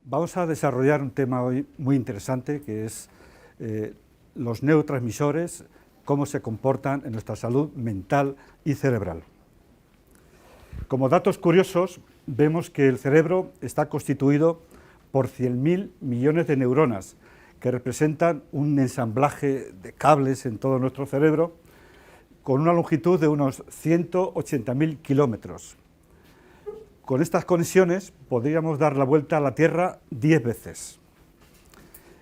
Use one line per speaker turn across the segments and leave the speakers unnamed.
Vamos a desarrollar un tema hoy muy interesante, que es los neurotransmisores, cómo se comportan en nuestra salud mental y cerebral. Como datos curiosos, vemos que el cerebro está constituido por 100.000 millones de neuronas, que representan un ensamblaje de cables en todo nuestro cerebro, con una longitud de unos 180.000 kilómetros. Con estas conexiones podríamos dar la vuelta a la Tierra 10 veces.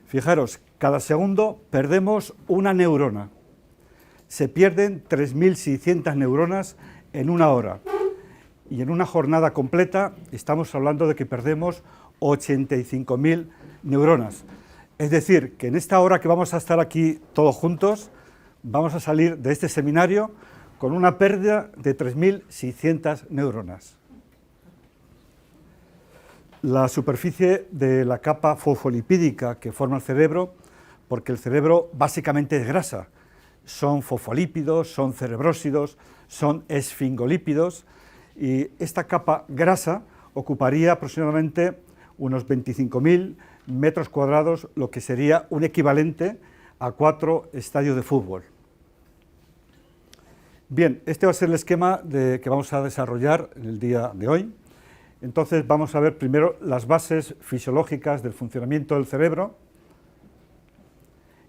Fijaros, cada segundo perdemos una neurona. Se pierden 3.600 neuronas en una hora. Y en una jornada completa estamos hablando de que perdemos 85.000 neuronas. Es decir, que en esta hora que vamos a estar aquí todos juntos, vamos a salir de este seminario con una pérdida de 3.600 neuronas. La superficie de la capa fosfolipídica que forma el cerebro, porque el cerebro básicamente es grasa, son fosfolípidos, son cerebrósidos, son esfingolípidos, y esta capa grasa ocuparía aproximadamente unos 25.000 metros cuadrados, lo que sería un equivalente a 4 estadios de fútbol. Bien, este va a ser el esquema que vamos a desarrollar en el día de hoy. Entonces vamos a ver primero las bases fisiológicas del funcionamiento del cerebro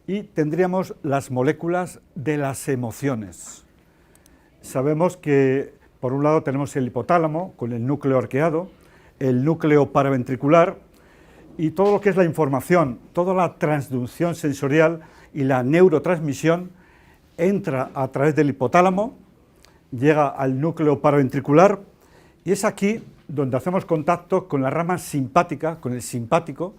y tendríamos las moléculas de las emociones. Sabemos que por un lado tenemos el hipotálamo con el núcleo arqueado, el núcleo paraventricular y todo lo que es la información, toda la transducción sensorial y la neurotransmisión entra a través del hipotálamo, llega al núcleo paraventricular y es aquí donde hacemos contacto con la rama simpática, con el simpático.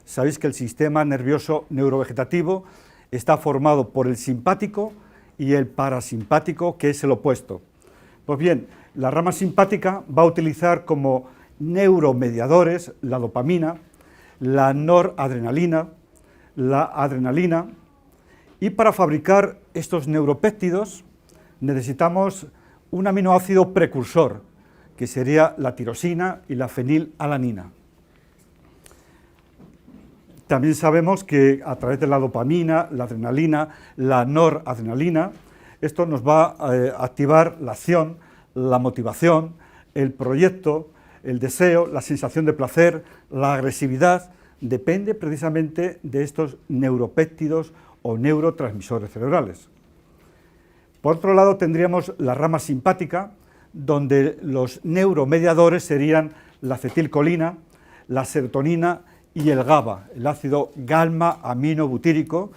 Sabéis que el sistema nervioso neurovegetativo está formado por el simpático y el parasimpático, que es el opuesto. Pues bien, la rama simpática va a utilizar como neuromediadores la dopamina, la noradrenalina, la adrenalina, y para fabricar estos neuropéptidos necesitamos un aminoácido precursor, que sería la tirosina y la fenilalanina. También sabemos que a través de la dopamina, la adrenalina, la noradrenalina, esto nos va a activar la acción, la motivación, el proyecto, el deseo, la sensación de placer, la agresividad, depende precisamente de estos neuropéptidos o neurotransmisores cerebrales. Por otro lado tendríamos la rama simpática, donde los neuromediadores serían la acetilcolina, la serotonina y el GABA, el ácido gamma-aminobutírico,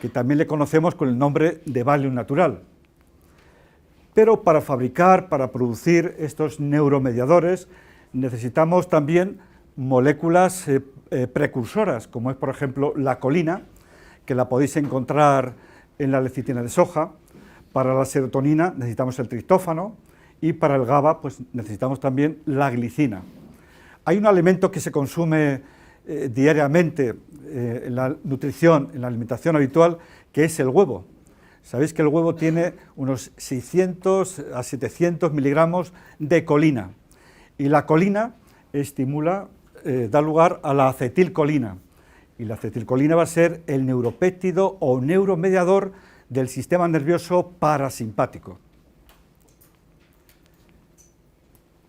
que también le conocemos con el nombre de Valium natural. Pero para fabricar, para producir estos neuromediadores, necesitamos también moléculas precursoras, como es por ejemplo la colina, que la podéis encontrar en la lecitina de soja. Para la serotonina necesitamos el triptófano, y para el GABA pues necesitamos también la glicina. Hay un alimento que se consume diariamente en la nutrición, en la alimentación habitual, que es el huevo. Sabéis que el huevo tiene unos 600 a 700 miligramos de colina, y la colina estimula, da lugar a la acetilcolina, y la acetilcolina va a ser el neuropéptido o neuromediador del sistema nervioso parasimpático.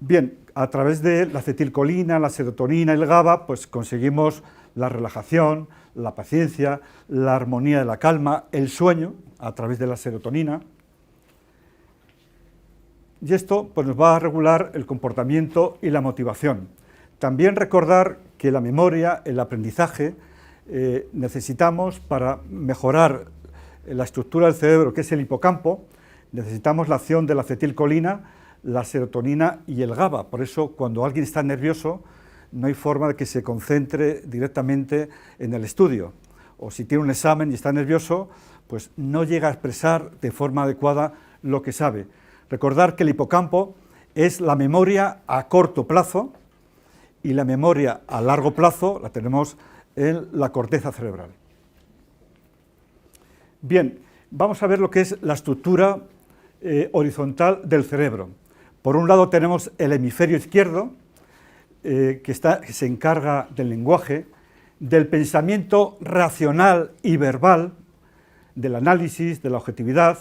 Bien, a través de la acetilcolina, la serotonina y el GABA, pues conseguimos la relajación, la paciencia, la armonía de la calma, el sueño, a través de la serotonina. Y esto pues, nos va a regular el comportamiento y la motivación. También recordar que la memoria, el aprendizaje, necesitamos para mejorar la estructura del cerebro, que es el hipocampo, necesitamos la acción de la acetilcolina, la serotonina y el GABA. Por eso, cuando alguien está nervioso, no hay forma de que se concentre directamente en el estudio. O si tiene un examen y está nervioso, pues no llega a expresar de forma adecuada lo que sabe. Recordar que el hipocampo es la memoria a corto plazo y la memoria a largo plazo la tenemos en la corteza cerebral. Bien, vamos a ver lo que es la estructura horizontal del cerebro. Por un lado tenemos el hemisferio izquierdo, que se encarga del lenguaje, del pensamiento racional y verbal, del análisis, de la objetividad,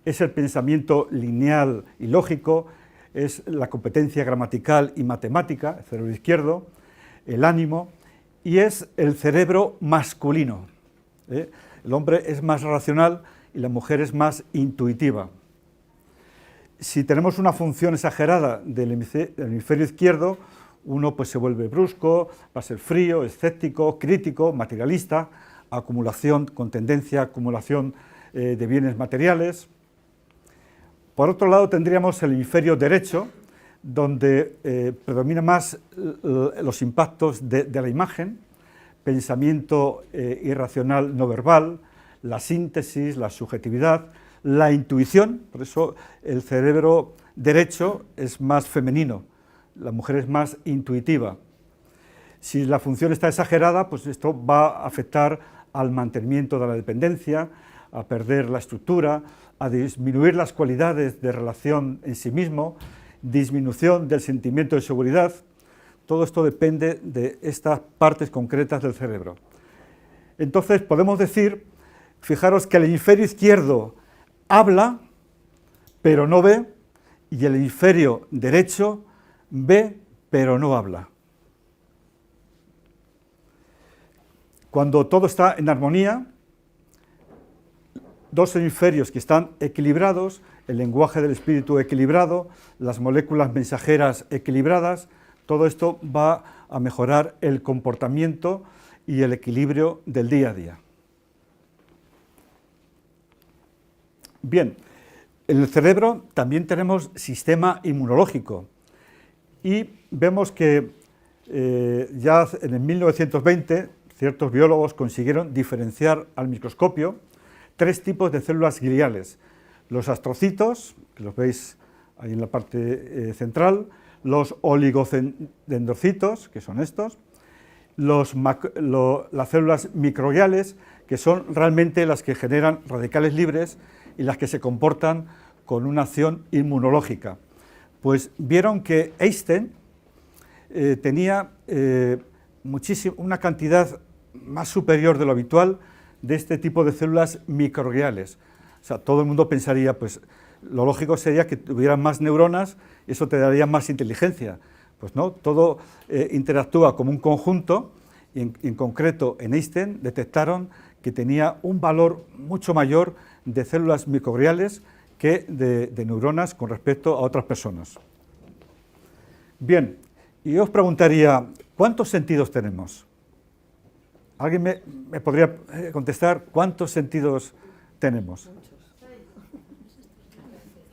es el pensamiento lineal y lógico, es la competencia gramatical y matemática, el cerebro izquierdo, el ánimo, y es el cerebro masculino. El hombre es más racional y la mujer es más intuitiva. Si tenemos una función exagerada del hemisferio izquierdo, uno pues se vuelve brusco, va a ser frío, escéptico, crítico, materialista, acumulación con tendencia a acumulación de bienes materiales. Por otro lado tendríamos el hemisferio derecho, donde predomina más los impactos de la imagen, pensamiento irracional no verbal, la síntesis, la subjetividad, la intuición. Por eso el cerebro derecho es más femenino, la mujer es más intuitiva. Si la función está exagerada, pues esto va a afectar al mantenimiento de la dependencia, a perder la estructura, a disminuir las cualidades de relación en sí mismo, disminución del sentimiento de seguridad. Todo esto depende de estas partes concretas del cerebro. Entonces podemos decir, fijaros que el hemisferio izquierdo habla, pero no ve, y el hemisferio derecho ve, pero no habla. Cuando todo está en armonía, dos hemisferios que están equilibrados, el lenguaje del espíritu equilibrado, las moléculas mensajeras equilibradas, todo esto va a mejorar el comportamiento y el equilibrio del día a día. Bien, en el cerebro también tenemos sistema inmunológico y vemos que ya en el 1920 ciertos biólogos consiguieron diferenciar al microscopio tres tipos de células gliales: los astrocitos, que los veis ahí en la parte central, los oligodendrocitos, que son estos, las células microgliales, que son realmente las que generan radicales libres y las que se comportan con una acción inmunológica. Pues vieron que Einstein tenía una cantidad más superior de lo habitual de este tipo de células microgliales. O sea, todo el mundo pensaría, pues lo lógico sería que tuvieran más neuronas y eso te daría más inteligencia. Pues no, todo interactúa como un conjunto y en concreto en Einstein detectaron que tenía un valor mucho mayor de células microgliales que de neuronas con respecto a otras personas. Bien, y yo os preguntaría, ¿cuántos sentidos tenemos? ¿Alguien me podría contestar cuántos sentidos tenemos?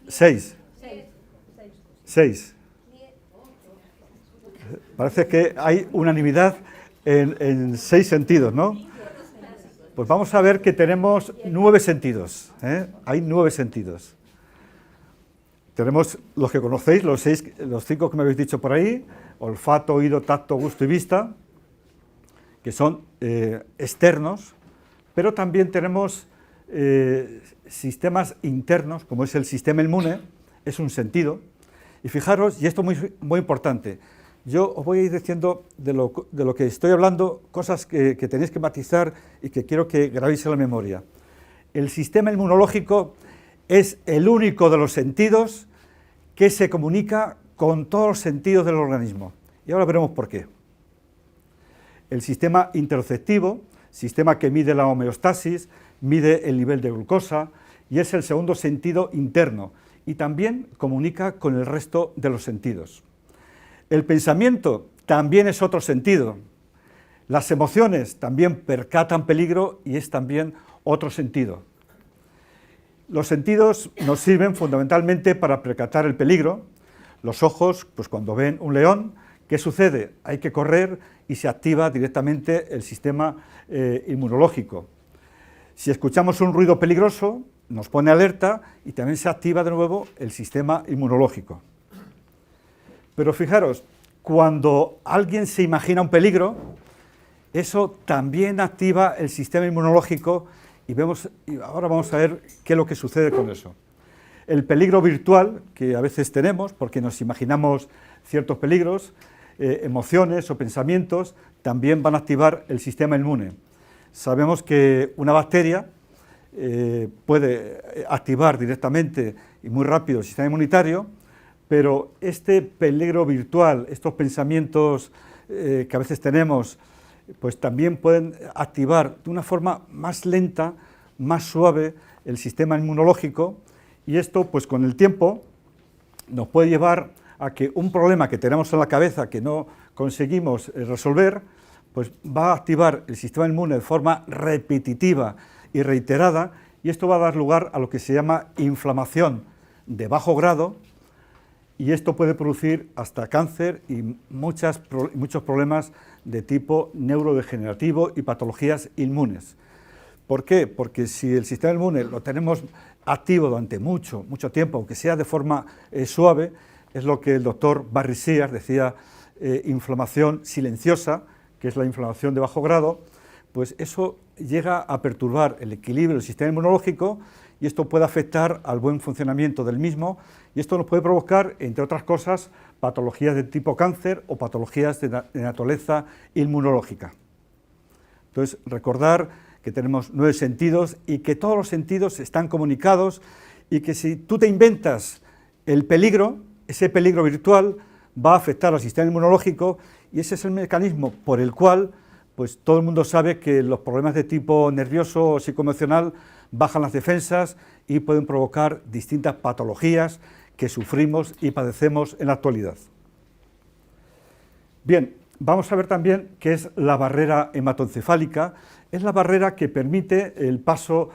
6. 6. Parece que hay unanimidad en 6 sentidos, ¿no? Pues vamos a ver que tenemos 9 sentidos. Hay 9 sentidos. Tenemos los que conocéis, los 5 que me habéis dicho por ahí: olfato, oído, tacto, gusto y vista, que son externos, pero también tenemos sistemas internos, como es el sistema inmune, es un sentido. Y fijaros, y esto es muy importante, yo os voy a ir diciendo de lo que estoy hablando, cosas que tenéis que matizar y que quiero que grabéis en la memoria. El sistema inmunológico es el único de los sentidos que se comunica con todos los sentidos del organismo. Y ahora veremos por qué. El sistema interoceptivo, sistema que mide la homeostasis, mide el nivel de glucosa y es el segundo sentido interno y también comunica con el resto de los sentidos. El pensamiento también es otro sentido. Las emociones también percatan peligro y es también otro sentido. Los sentidos nos sirven fundamentalmente para percatar el peligro. Los ojos, pues cuando ven un león, ¿qué sucede? Hay que correr y se activa directamente el sistema inmunológico. Si escuchamos un ruido peligroso, nos pone alerta y también se activa de nuevo el sistema inmunológico. Pero fijaros, cuando alguien se imagina un peligro, eso también activa el sistema inmunológico y ahora vamos a ver qué es lo que sucede con eso. El peligro virtual, que a veces tenemos, porque nos imaginamos ciertos peligros, emociones o pensamientos, también van a activar el sistema inmune. Sabemos que una bacteria puede activar directamente y muy rápido el sistema inmunitario, pero este peligro virtual, estos pensamientos que a veces tenemos, pues también pueden activar de una forma más lenta, más suave el sistema inmunológico, y esto pues con el tiempo nos puede llevar a que un problema que tenemos en la cabeza que no conseguimos resolver, pues va a activar el sistema inmune de forma repetitiva y reiterada, y esto va a dar lugar a lo que se llama inflamación de bajo grado, y esto puede producir hasta cáncer y muchos problemas de tipo neurodegenerativo y patologías inmunes. ¿Por qué? Porque si el sistema inmune lo tenemos activo durante mucho tiempo, aunque sea de forma suave, es lo que el doctor Barry Sears decía, inflamación silenciosa, que es la inflamación de bajo grado, pues eso llega a perturbar el equilibrio del sistema inmunológico y esto puede afectar al buen funcionamiento del mismo, y esto nos puede provocar, entre otras cosas, patologías de tipo cáncer o patologías de naturaleza inmunológica. Entonces, recordar que tenemos 9 sentidos y que todos los sentidos están comunicados, y que si tú te inventas el peligro, ese peligro virtual va a afectar al sistema inmunológico, y ese es el mecanismo por el cual pues todo el mundo sabe que los problemas de tipo nervioso o psicoemocional bajan las defensas y pueden provocar distintas patologías que sufrimos y padecemos en la actualidad. Bien, vamos a ver también qué es la barrera hematoencefálica. Es la barrera que permite el paso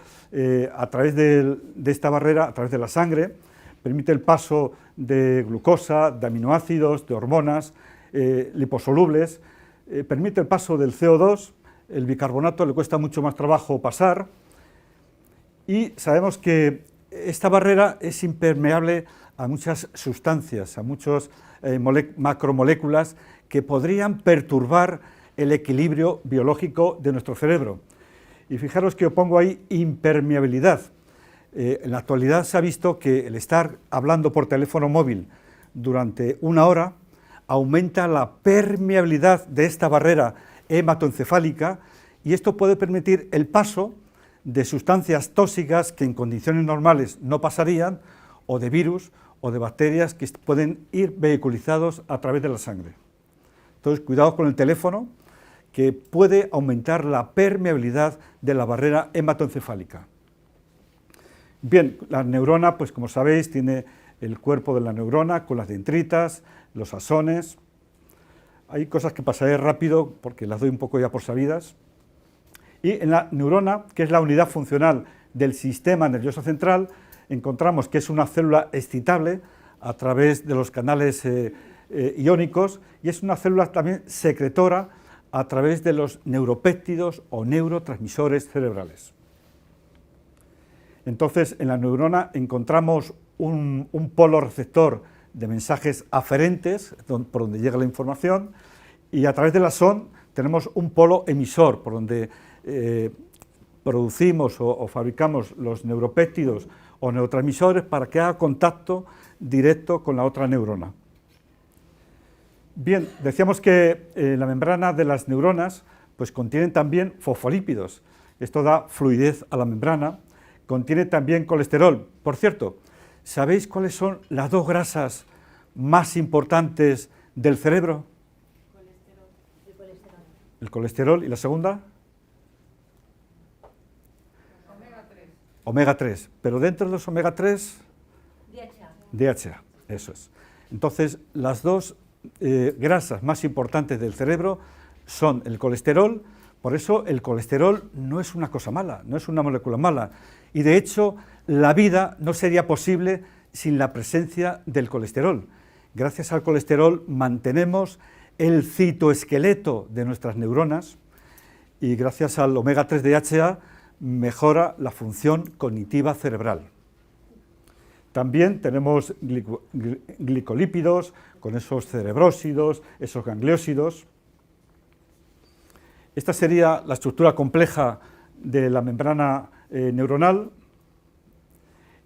a través de esta barrera, a través de la sangre, permite el paso de glucosa, de aminoácidos, de hormonas liposolubles, permite el paso del CO2, el bicarbonato le cuesta mucho más trabajo pasar, y sabemos que esta barrera es impermeable a muchas sustancias, a muchas macromoléculas que podrían perturbar el equilibrio biológico de nuestro cerebro. Y fijaros que yo pongo ahí impermeabilidad. En la actualidad se ha visto que el estar hablando por teléfono móvil durante 1 hora aumenta la permeabilidad de esta barrera hematoencefálica, y esto puede permitir el paso de sustancias tóxicas que en condiciones normales no pasarían, o de virus o de bacterias que pueden ir vehiculizados a través de la sangre. Entonces, cuidado con el teléfono, que puede aumentar la permeabilidad de la barrera hematoencefálica. Bien, la neurona, pues como sabéis, tiene el cuerpo de la neurona con las dendritas, los axones. Hay cosas que pasaré rápido porque las doy un poco ya por sabidas. Y en la neurona, que es la unidad funcional del sistema nervioso central, encontramos que es una célula excitable a través de los canales iónicos, y es una célula también secretora a través de los neuropéptidos o neurotransmisores cerebrales. Entonces, en la neurona encontramos un polo receptor de mensajes aferentes, por donde llega la información, y a través del axón tenemos un polo emisor, por donde producimos o fabricamos los neuropéptidos o neurotransmisores para que haga contacto directo con la otra neurona. Bien, decíamos que la membrana de las neuronas pues contienen también fosfolípidos. Esto da fluidez a la membrana. Contiene también colesterol. Por cierto, ¿sabéis cuáles son las 2 grasas más importantes del cerebro? El colesterol. ¿Y la segunda?
Omega 3.
Omega 3. Pero dentro de los omega 3...
DHA.
DHA, eso es. Entonces, las 2 grasas más importantes del cerebro son el colesterol. Por eso el colesterol no es una cosa mala, no es una molécula mala, y de hecho la vida no sería posible sin la presencia del colesterol. Gracias al colesterol mantenemos el citoesqueleto de nuestras neuronas, y gracias al omega 3 DHA mejora la función cognitiva cerebral. También tenemos glicolípidos, con esos cerebrósidos, esos gangliósidos. Esta sería la estructura compleja de la membrana neuronal,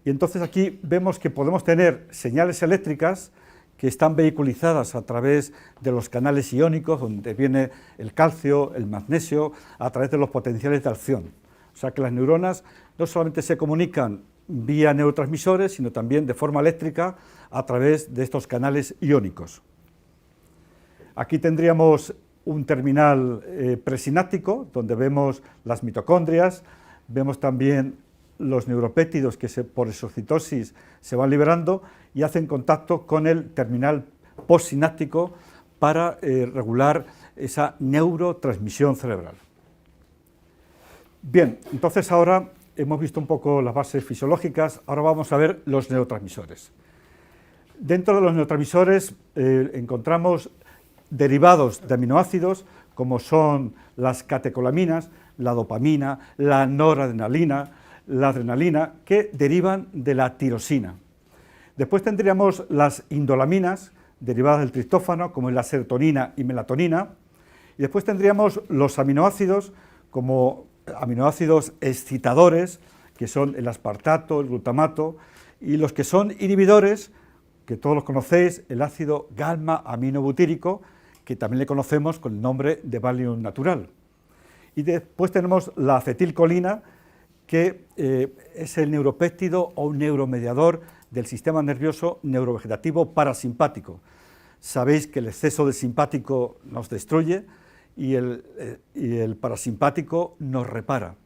y entonces aquí vemos que podemos tener señales eléctricas que están vehiculizadas a través de los canales iónicos, donde viene el calcio, el magnesio, a través de los potenciales de acción. O sea que las neuronas no solamente se comunican vía neurotransmisores, sino también de forma eléctrica a través de estos canales iónicos. Aquí tendríamos un terminal presináptico, donde vemos las mitocondrias, vemos también los neuropéptidos que por exocitosis se van liberando y hacen contacto con el terminal postsináptico para regular esa neurotransmisión cerebral. Bien, entonces ahora hemos visto un poco las bases fisiológicas, ahora vamos a ver los neurotransmisores. Dentro de los neurotransmisores encontramos derivados de aminoácidos, como son las catecolaminas, la dopamina, la noradrenalina, la adrenalina, que derivan de la tirosina. Después tendríamos las indolaminas, derivadas del triptófano, como es la serotonina y melatonina. Y después tendríamos los aminoácidos, como aminoácidos excitadores, que son el aspartato, el glutamato, y los que son inhibidores, que todos los conocéis, el ácido gamma-aminobutírico, que también le conocemos con el nombre de Valium natural. Y después tenemos la acetilcolina, que es el neuropéptido o un neuromediador del sistema nervioso neurovegetativo parasimpático. Sabéis que el exceso del simpático nos destruye y el parasimpático nos repara.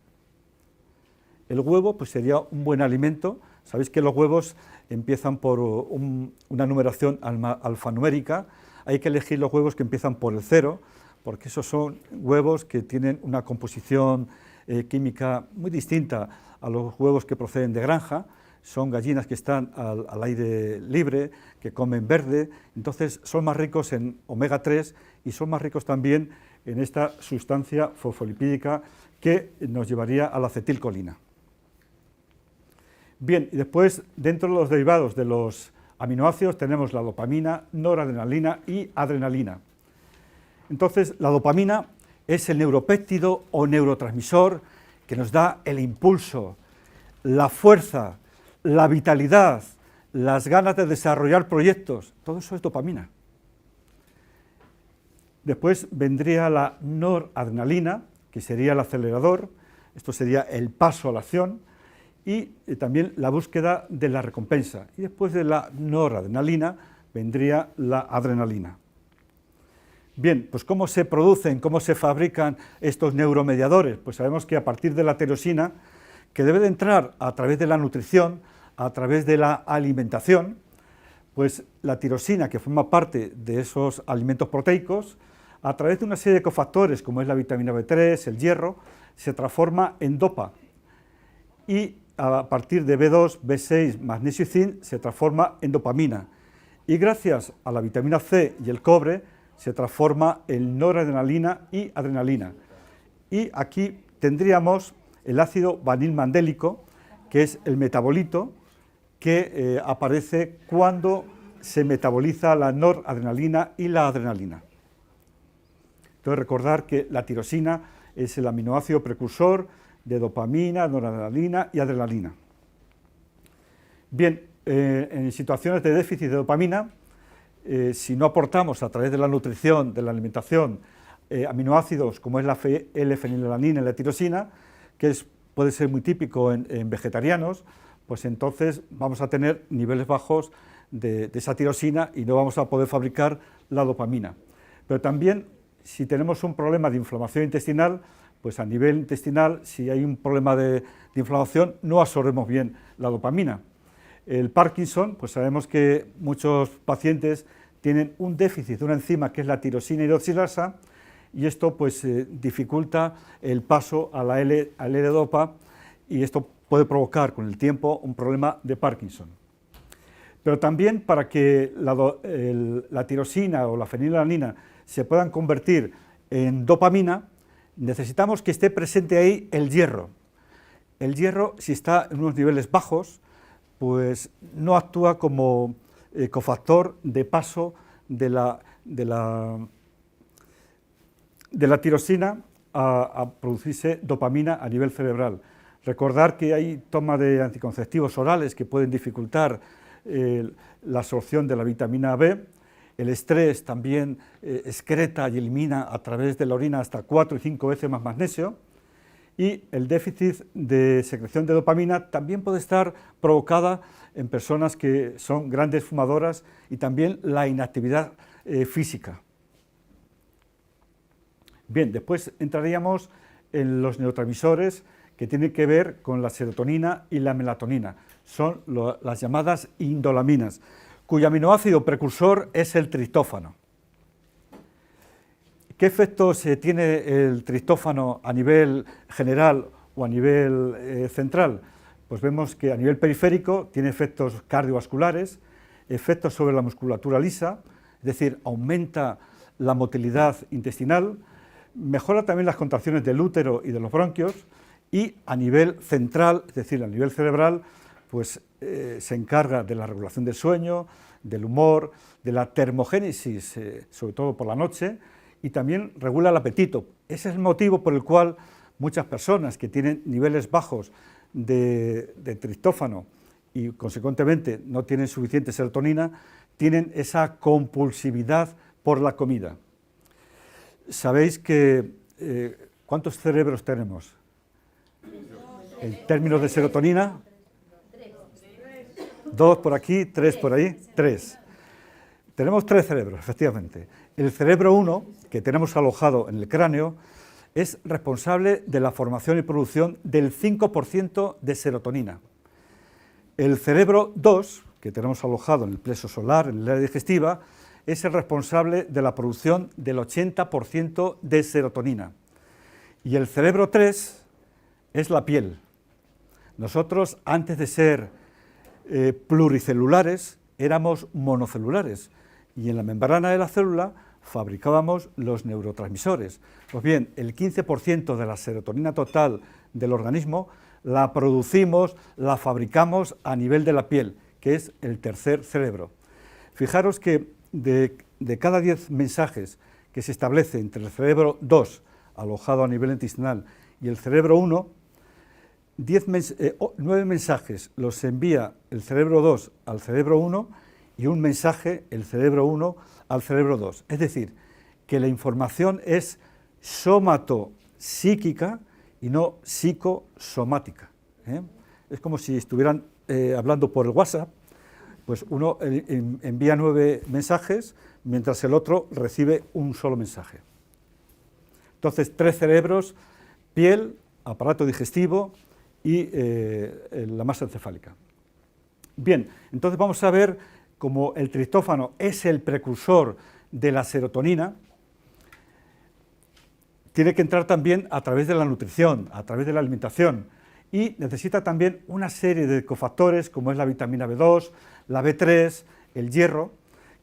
El huevo pues sería un buen alimento. Sabéis que los huevos empiezan por una numeración alfanumérica. Hay que elegir los huevos que empiezan por el 0, porque esos son huevos que tienen una composición química muy distinta a los huevos que proceden de granja. Son gallinas que están al aire libre, que comen verde, entonces son más ricos en omega 3 y son más ricos también en esta sustancia fosfolipídica que nos llevaría a la acetilcolina. Bien, y después dentro de los derivados de los aminoácidos tenemos la dopamina, noradrenalina y adrenalina. Entonces la dopamina es el neuropéptido o neurotransmisor que nos da el impulso, la fuerza, la vitalidad, las ganas de desarrollar proyectos, todo eso es dopamina. Después vendría la noradrenalina, que sería el acelerador, esto sería el paso a la acción, y también la búsqueda de la recompensa. Y después de la noradrenalina vendría la adrenalina. Bien, pues ¿cómo se producen, cómo se fabrican estos neuromediadores? Pues sabemos que a partir de la tirosina, que debe de entrar a través de la nutrición, a través de la alimentación, pues la tirosina, que forma parte de esos alimentos proteicos, a través de una serie de cofactores, como es la vitamina B3, el hierro, se transforma en dopa. Y a partir de B2, B6, magnesio y zinc, se transforma en dopamina. Y gracias a la vitamina C y el cobre, se transforma en noradrenalina y adrenalina. Y aquí tendríamos el ácido vanilmandélico, que es el metabolito que aparece cuando se metaboliza la noradrenalina y la adrenalina. Entonces recordar que la tirosina es el aminoácido precursor de dopamina, noradrenalina y adrenalina. Bien, en situaciones de déficit de dopamina, si no aportamos a través de la nutrición, de la alimentación, aminoácidos como es la L-fenilalanina y la tirosina, que puede ser muy típico en vegetarianos, pues entonces vamos a tener niveles bajos de esa tirosina y no vamos a poder fabricar la dopamina. Pero también, si tenemos un problema de inflamación intestinal, pues a nivel intestinal, si hay un problema de inflamación, no absorbemos bien la dopamina. El Parkinson, pues sabemos que muchos pacientes tienen un déficit de una enzima que es la tirosina hidroxilasa, y esto pues dificulta el paso a la L-dopa, y esto puede provocar con el tiempo un problema de Parkinson. Pero también para que la tirosina o la fenilalanina se puedan convertir en dopamina, necesitamos que esté presente ahí el hierro. El hierro, si está en unos niveles bajos, pues no actúa como cofactor de paso de la tirosina a producirse dopamina a nivel cerebral. Recordar que hay toma de anticonceptivos orales que pueden dificultar la absorción de la vitamina B. El estrés también excreta y elimina a través de la orina hasta 4 y 5 veces más magnesio. Y el déficit de secreción de dopamina también puede estar provocada en personas que son grandes fumadoras, y también la inactividad física. Bien, después entraríamos en los neurotransmisores que tienen que ver con la serotonina y la melatonina. Son las llamadas indolaminas, cuyo aminoácido precursor es el triptófano. ¿Qué efectos tiene el triptófano a nivel general o a nivel central? Pues vemos que a nivel periférico tiene efectos cardiovasculares, efectos sobre la musculatura lisa, es decir, aumenta la motilidad intestinal, mejora también las contracciones del útero y de los bronquios, y a nivel central, es decir, a nivel cerebral, pues se encarga de la regulación del sueño, del humor, de la termogénesis, sobre todo por la noche, y también regula el apetito. Ese es el motivo por el cual muchas personas que tienen niveles bajos de triptófano y consecuentemente no tienen suficiente serotonina, tienen esa compulsividad por la comida. Sabéis que ¿cuántos cerebros tenemos? En términos de serotonina, 2 por aquí, 3 por ahí, 3. Tenemos 3 cerebros, efectivamente. El cerebro 1, que tenemos alojado en el cráneo, es responsable de la formación y producción del 5% de serotonina. El cerebro 2, que tenemos alojado en el plexo solar, en el área digestiva, es el responsable de la producción del 80% de serotonina. Y el cerebro 3 es la piel. Nosotros, antes de ser pluricelulares, éramos monocelulares, y en la membrana de la célula fabricábamos los neurotransmisores. Pues bien, el 15% de la serotonina total del organismo la producimos, la fabricamos a nivel de la piel, que es el tercer cerebro. Fijaros que de cada 10 mensajes que se establece entre el cerebro 2, alojado a nivel intestinal, y el cerebro 1, 9 mensajes los envía el cerebro 2 al cerebro 1 y un mensaje el cerebro 1 al cerebro 2. Es decir, que la información es somatopsíquica y no psicosomática. Es como si estuvieran hablando por el WhatsApp, pues uno envía 9 mensajes mientras el otro recibe un solo mensaje. Entonces, 3 cerebros: piel, aparato digestivo y la masa encefálica. Bien, entonces vamos a ver cómo el triptófano es el precursor de la serotonina. Tiene que entrar también a través de la nutrición, a través de la alimentación, y necesita también una serie de cofactores como es la vitamina B2, la B3, el hierro,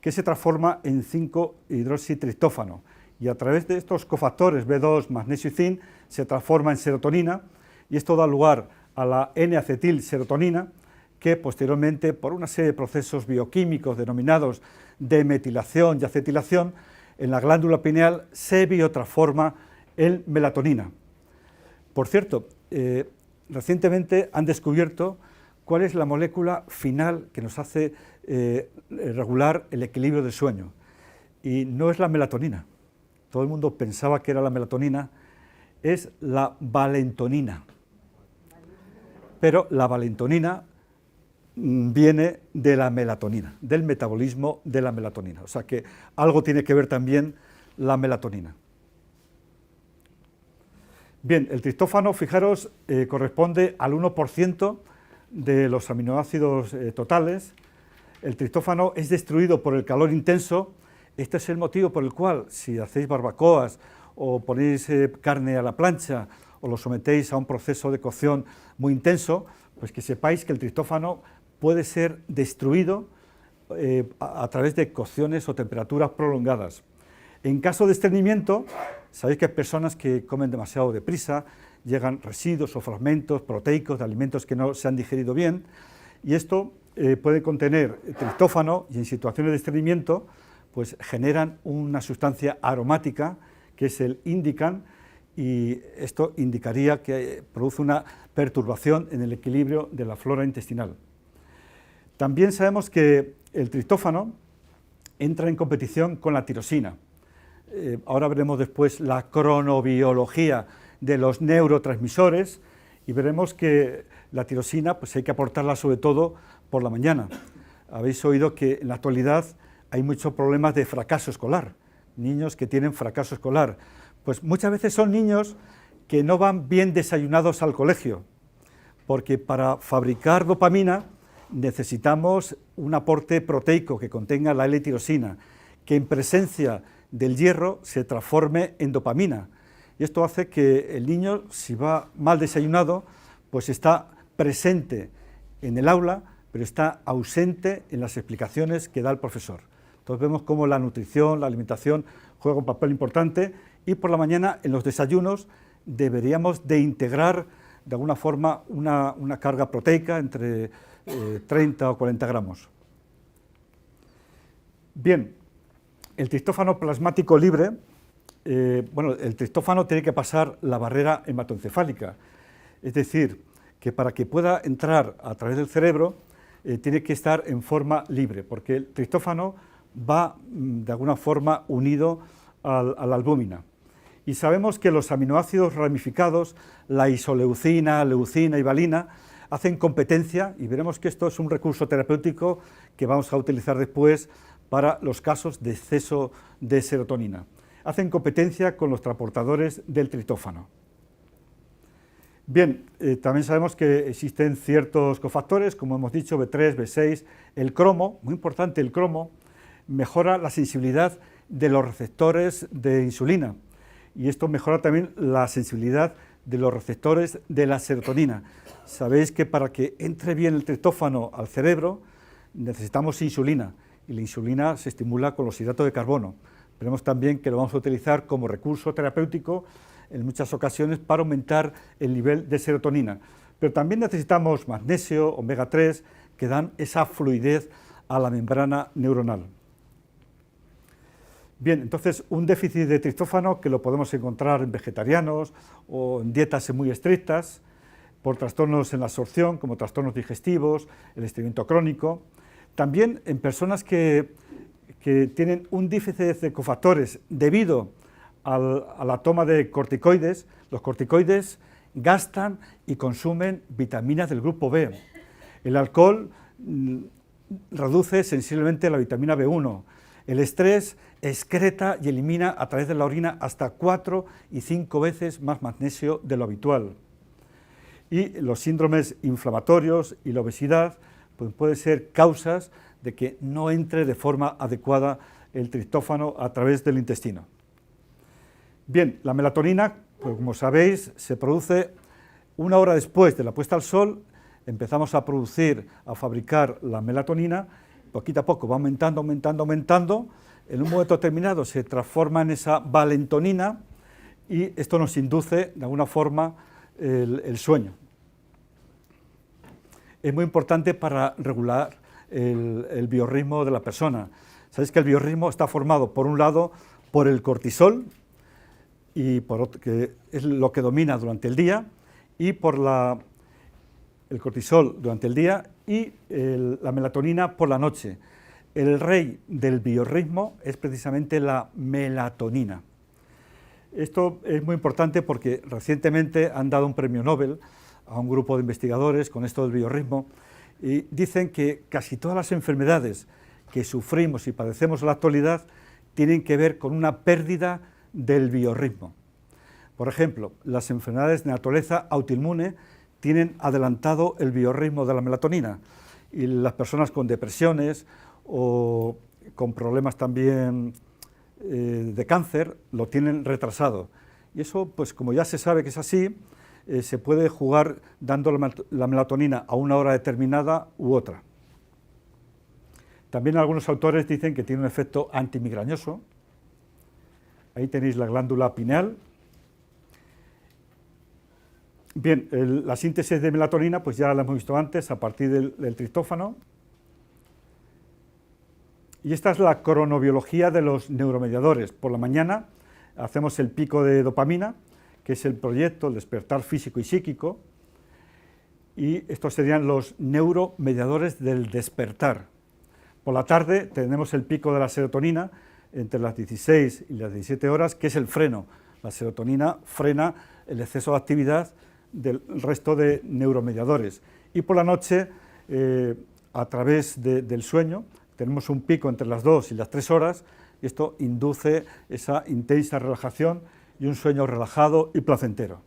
que se transforma en 5-hidroxitriptófano, y a través de estos cofactores B2, magnesio y zinc se transforma en serotonina, y esto da lugar a la N-acetilserotonina, que posteriormente, por una serie de procesos bioquímicos denominados de metilación y acetilación, en la glándula pineal se biotransforma en melatonina. Por cierto, recientemente han descubierto cuál es la molécula final que nos hace regular el equilibrio del sueño, y no es la melatonina. Todo el mundo pensaba que era la melatonina, es la valentonina. Pero la valentonina viene de la melatonina, del metabolismo de la melatonina. O sea que algo tiene que ver también la melatonina. Bien, el triptófano, fijaros, corresponde al 1% de los aminoácidos totales. El triptófano es destruido por el calor intenso. Este es el motivo por el cual, si hacéis barbacoas o ponéis carne a la plancha o lo sometéis a un proceso de cocción muy intenso, pues que sepáis que el triptófano puede ser destruido a través de cocciones o temperaturas prolongadas. En caso de estreñimiento, sabéis que hay personas que comen demasiado deprisa, llegan residuos o fragmentos proteicos de alimentos que no se han digerido bien, y esto puede contener triptófano, y en situaciones de estreñimiento pues generan una sustancia aromática que es el indican, y esto indicaría que produce una perturbación en el equilibrio de la flora intestinal. También sabemos que el triptófano entra en competición con la tirosina. Ahora veremos después la cronobiología de los neurotransmisores y veremos que la tirosina pues hay que aportarla sobre todo por la mañana. Habéis oído que en la actualidad hay muchos problemas de fracaso escolar, niños que tienen fracaso escolar. Pues muchas veces son niños que no van bien desayunados al colegio, porque para fabricar dopamina necesitamos un aporte proteico que contenga la L-tirosina, que en presencia del hierro se transforme en dopamina. Y esto hace que el niño, si va mal desayunado, pues está presente en el aula, pero está ausente en las explicaciones que da el profesor. Entonces vemos cómo la nutrición, la alimentación juega un papel importante y por la mañana en los desayunos deberíamos de integrar de alguna forma una carga proteica entre 30 o 40 gramos. Bien, el triptófano plasmático libre, el triptófano tiene que pasar la barrera hematoencefálica, es decir, que para que pueda entrar a través del cerebro tiene que estar en forma libre, porque el triptófano va de alguna forma unido a la albúmina. Y sabemos que los aminoácidos ramificados, la isoleucina, leucina y valina, hacen competencia, y veremos que esto es un recurso terapéutico que vamos a utilizar después para los casos de exceso de serotonina. Hacen competencia con los transportadores del triptófano. Bien, también sabemos que existen ciertos cofactores, como hemos dicho, B3, B6, el cromo, muy importante el cromo, mejora la sensibilidad de los receptores de insulina, y esto mejora también la sensibilidad de los receptores de la serotonina. Sabéis que para que entre bien el triptófano al cerebro necesitamos insulina, y la insulina se estimula con los hidratos de carbono. Veremos también que lo vamos a utilizar como recurso terapéutico en muchas ocasiones para aumentar el nivel de serotonina. Pero también necesitamos magnesio, omega 3, que dan esa fluidez a la membrana neuronal. Bien, entonces un déficit de triptófano que lo podemos encontrar en vegetarianos o en dietas muy estrictas, por trastornos en la absorción, como trastornos digestivos, el estreñimiento crónico. También en personas que tienen un déficit de cofactores debido a la toma de corticoides. Los corticoides gastan y consumen vitaminas del grupo B. El alcohol reduce sensiblemente la vitamina B1. El estrés excreta y elimina a través de la orina hasta 4 y 5 veces más magnesio de lo habitual. Y los síndromes inflamatorios y la obesidad pues pueden ser causas de que no entre de forma adecuada el triptófano a través del intestino. Bien, la melatonina, pues como sabéis, se produce 1 hora después de la puesta al sol. Empezamos a fabricar la melatonina, poquito a poco va aumentando, en un momento determinado se transforma en esa valentonina y esto nos induce de alguna forma el sueño. Es muy importante para regular el biorritmo de la persona. Sabéis que el biorritmo está formado por un lado por el cortisol, y por otro, que es lo que domina durante el día, y por el cortisol durante el día y la melatonina por la noche. El rey del biorritmo es precisamente la melatonina. Esto es muy importante porque recientemente han dado un premio Nobel a un grupo de investigadores con esto del biorritmo y dicen que casi todas las enfermedades que sufrimos y padecemos en la actualidad tienen que ver con una pérdida del biorritmo. Por ejemplo, las enfermedades de naturaleza autoinmune tienen adelantado el biorritmo de la melatonina y las personas con depresiones o con problemas también de cáncer lo tienen retrasado. Y eso, pues como ya se sabe que es así, se puede jugar dando la melatonina a una hora determinada u otra. También algunos autores dicen que tiene un efecto antimigrañoso. Ahí tenéis la glándula pineal. Bien, la síntesis de melatonina, pues ya la hemos visto antes, a partir del triptófano. Y esta es la cronobiología de los neuromediadores. Por la mañana hacemos el pico de dopamina, que es el proyecto, el despertar físico y psíquico. y estos serían los neuromediadores del despertar. Por la tarde tenemos el pico de la serotonina entre las 16 y las 17 horas, que es el freno. La serotonina frena el exceso de actividad del resto de neuromediadores. Y por la noche, a través del sueño, tenemos un pico entre las 2 y las 3 horas, y esto induce esa intensa relajación y un sueño relajado y placentero.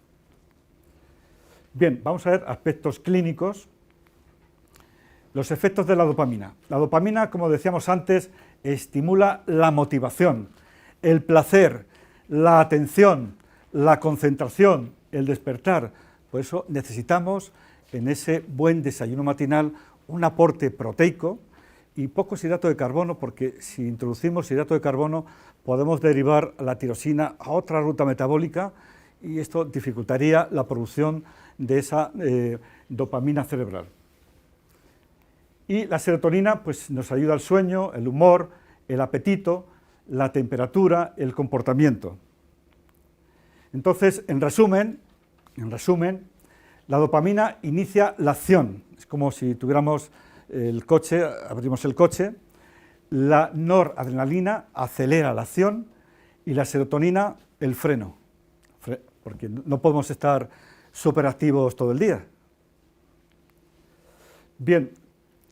Bien, vamos a ver aspectos clínicos. Los efectos de la dopamina. La dopamina, como decíamos antes, estimula la motivación, el placer, la atención, la concentración, el despertar. Por eso necesitamos en ese buen desayuno matinal un aporte proteico y pocos hidratos de carbono, porque si introducimos hidrato de carbono podemos derivar la tirosina a otra ruta metabólica y esto dificultaría la producción de esa dopamina cerebral. Y la serotonina pues, nos ayuda al sueño, el humor, el apetito, la temperatura, el comportamiento. Entonces, en resumen, la dopamina inicia la acción. Es como si tuviéramos el coche, abrimos el coche, la noradrenalina acelera la acción y la serotonina el freno, porque no podemos estar superactivos todo el día. Bien,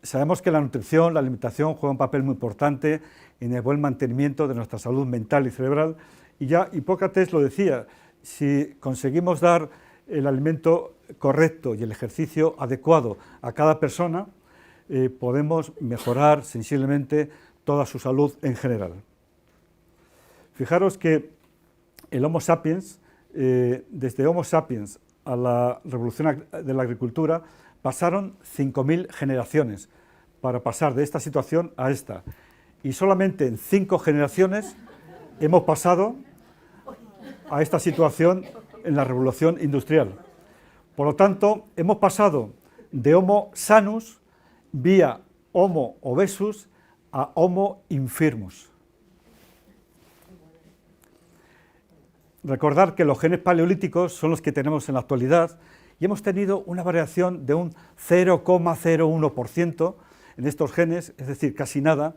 sabemos que la nutrición, la alimentación juega un papel muy importante en el buen mantenimiento de nuestra salud mental y cerebral, y ya Hipócrates lo decía, si conseguimos dar el alimento correcto y el ejercicio adecuado a cada persona, podemos mejorar sensiblemente toda su salud en general. Fijaros que el Homo sapiens, desde Homo sapiens a la revolución de la agricultura, pasaron 5.000 generaciones para pasar de esta situación a esta. Y solamente en 5 generaciones hemos pasado a esta situación en la revolución industrial. Por lo tanto, hemos pasado de Homo sanus vía Homo obesus a Homo infirmus. Recordar que los genes paleolíticos son los que tenemos en la actualidad y hemos tenido una variación de un 0,01% en estos genes, es decir, casi nada,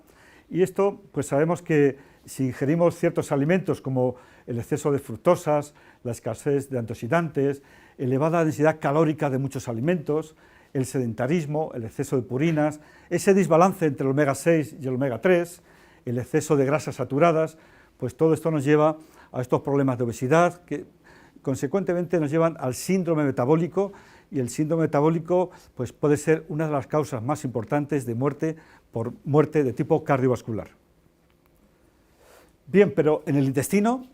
y esto pues sabemos que si ingerimos ciertos alimentos como el exceso de fructosas, la escasez de antioxidantes, elevada densidad calórica de muchos alimentos, el sedentarismo, el exceso de purinas, ese desbalance entre el omega 6 y el omega 3, el exceso de grasas saturadas, pues todo esto nos lleva a estos problemas de obesidad que consecuentemente nos llevan al síndrome metabólico, y el síndrome metabólico pues, puede ser una de las causas más importantes de muerte por muerte de tipo cardiovascular. Bien, pero en el intestino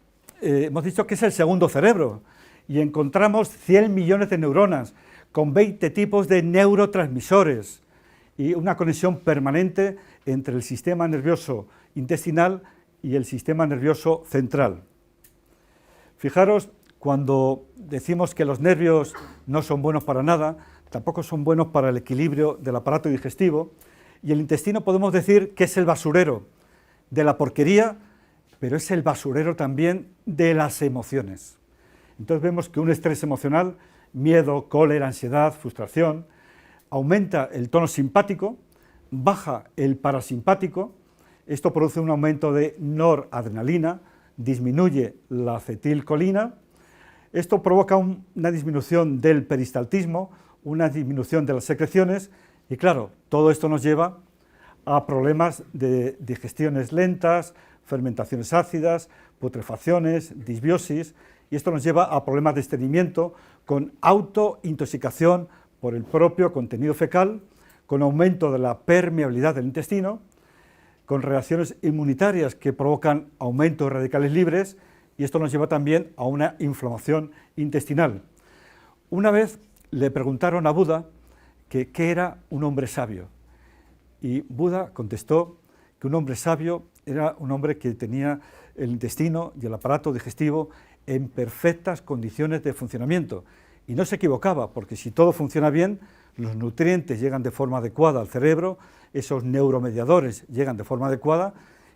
hemos dicho que es el segundo cerebro y encontramos 100 millones de neuronas con 20 tipos de neurotransmisores y una conexión permanente entre el sistema nervioso intestinal y el sistema nervioso central. Fijaros, cuando decimos que los nervios no son buenos para nada, tampoco son buenos para el equilibrio del aparato digestivo, y el intestino podemos decir que es el basurero de la porquería, pero es el basurero también de las emociones. Entonces vemos que un estrés emocional, miedo, cólera, ansiedad, frustración, aumenta el tono simpático, baja el parasimpático, esto produce un aumento de noradrenalina, disminuye la acetilcolina. Esto provoca una disminución del peristaltismo, una disminución de las secreciones y claro, todo esto nos lleva a problemas de digestiones lentas, fermentaciones ácidas, putrefacciones, disbiosis, y esto nos lleva a problemas de estreñimiento con autointoxicación por el propio contenido fecal, con aumento de la permeabilidad del intestino, con reacciones inmunitarias que provocan aumento de radicales libres, y esto nos lleva también a una inflamación intestinal. Una vez le preguntaron a Buda que qué era un hombre sabio, y Buda contestó que un hombre sabio era un hombre que tenía el intestino y el aparato digestivo en perfectas condiciones de funcionamiento, y no se equivocaba, porque si todo funciona bien, los nutrientes llegan de forma adecuada al cerebro, esos neuromediadores llegan de forma adecuada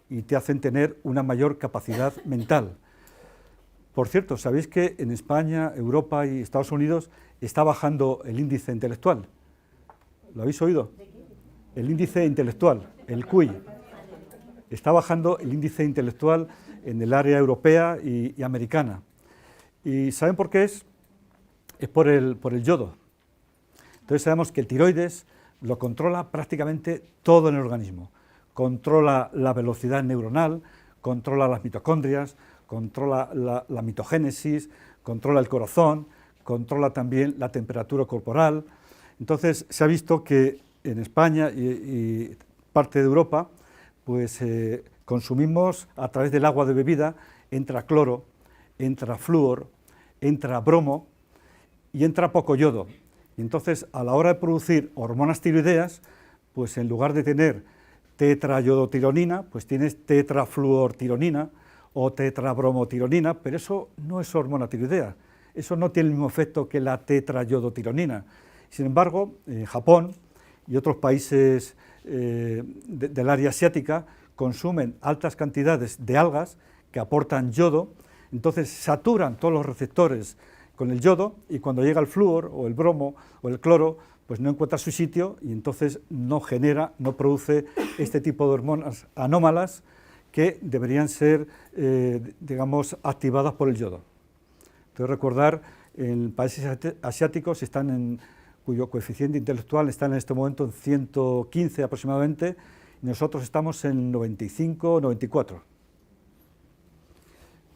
y te hacen tener una mayor capacidad mental. Por cierto, ¿sabéis que en España, Europa y Estados Unidos está bajando el índice intelectual? ¿Lo habéis oído? El índice intelectual, el QI. Está bajando el índice intelectual en el área europea y americana. ¿Y saben por qué es? Es por el yodo. Entonces sabemos que el tiroides lo controla prácticamente todo en el organismo. Controla la velocidad neuronal, controla las mitocondrias, controla la mitogénesis, controla el corazón, controla también la temperatura corporal. Entonces se ha visto que en España y parte de Europa, pues consumimos a través del agua de bebida, entra cloro, entra flúor, entra bromo y entra poco yodo. Y entonces a la hora de producir hormonas tiroideas, pues en lugar de tener tetrayodotironina, pues tienes tetrafluortironina o tetrabromotironina, pero eso no es hormona tiroidea, eso no tiene el mismo efecto que la tetrayodotironina. Sin embargo, en Japón y otros países del área asiática consumen altas cantidades de algas que aportan yodo, entonces saturan todos los receptores con el yodo y cuando llega el flúor o el bromo o el cloro, pues no encuentra su sitio y entonces no genera, no produce este tipo de hormonas anómalas que deberían ser, digamos, activadas por el yodo. Entonces recordar, en países asiáticos cuyo coeficiente intelectual está en este momento en 115 aproximadamente, y nosotros estamos en 95, 94.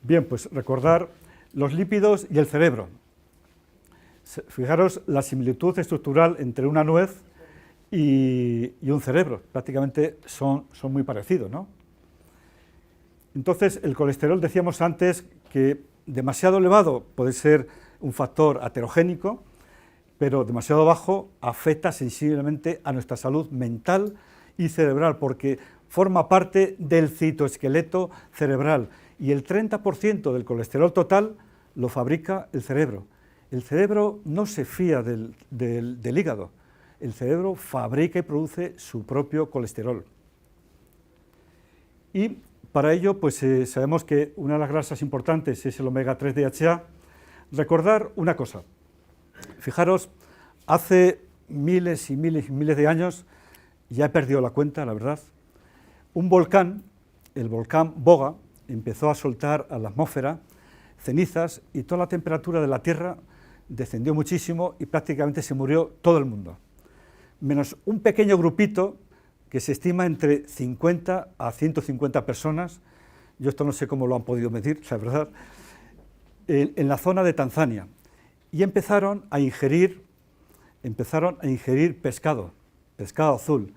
Bien, pues recordar los lípidos y el cerebro. Fijaros la similitud estructural entre una nuez y un cerebro, prácticamente son muy parecidos, ¿no? Entonces, el colesterol, decíamos antes que demasiado elevado puede ser un factor aterogénico, pero demasiado bajo afecta sensiblemente a nuestra salud mental y cerebral, porque forma parte del citoesqueleto cerebral, y el 30% del colesterol total lo fabrica el cerebro. El cerebro no se fía del hígado, el cerebro fabrica y produce su propio colesterol. Y para ello, pues sabemos que una de las grasas importantes es el omega 3 DHA. Recordar una cosa, fijaros, hace miles y miles y miles de años, ya he perdido la cuenta, la verdad, un volcán, el volcán Boga, empezó a soltar a la atmósfera cenizas y toda la temperatura de la Tierra descendió muchísimo y prácticamente se murió todo el mundo, menos un pequeño grupito que se estima entre 50 a 150 personas, yo esto no sé cómo lo han podido medir, la verdad, en la zona de Tanzania, y empezaron a ingerir pescado azul,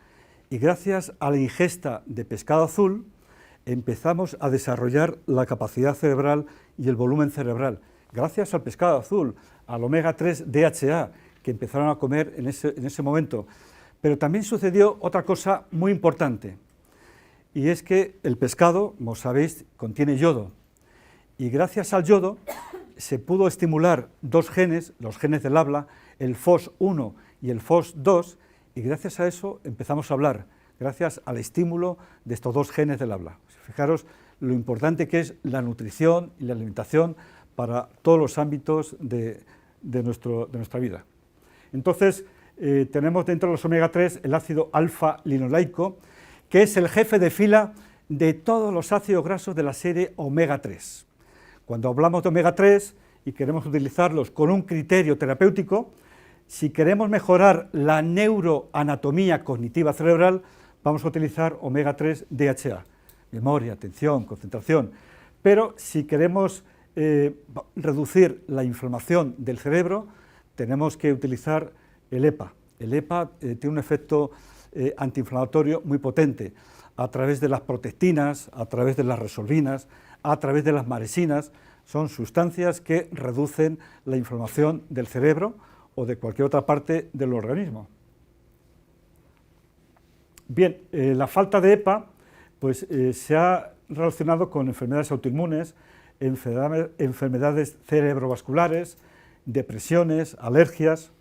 y gracias a la ingesta de pescado azul empezamos a desarrollar la capacidad cerebral y el volumen cerebral, gracias al pescado azul, al omega 3 DHA, que empezaron a comer en ese momento. Pero también sucedió otra cosa muy importante, y es que el pescado, como sabéis, contiene yodo, y gracias al yodo se pudo estimular dos genes, los genes del habla, el FOS1 y el FOS2, y gracias a eso empezamos a hablar, gracias al estímulo de estos dos genes del habla. Fijaros lo importante que es la nutrición y la alimentación para todos los ámbitos de nuestra vida. Entonces, tenemos dentro de los omega 3 el ácido alfa-linoleico, que es el jefe de fila de todos los ácidos grasos de la serie omega 3. Cuando hablamos de omega 3 y queremos utilizarlos con un criterio terapéutico, si queremos mejorar la neuroanatomía cognitiva cerebral, vamos a utilizar omega 3 DHA, memoria, atención, concentración, pero si queremos reducir la inflamación del cerebro, tenemos que utilizar el EPA. El EPA tiene un efecto antiinflamatorio muy potente a través de las protectinas, a través de las resolvinas, a través de las maresinas. Son sustancias que reducen la inflamación del cerebro o de cualquier otra parte del organismo. Bien, la falta de EPA pues, se ha relacionado con enfermedades autoinmunes, enfermedades cerebrovasculares, depresiones, alergias,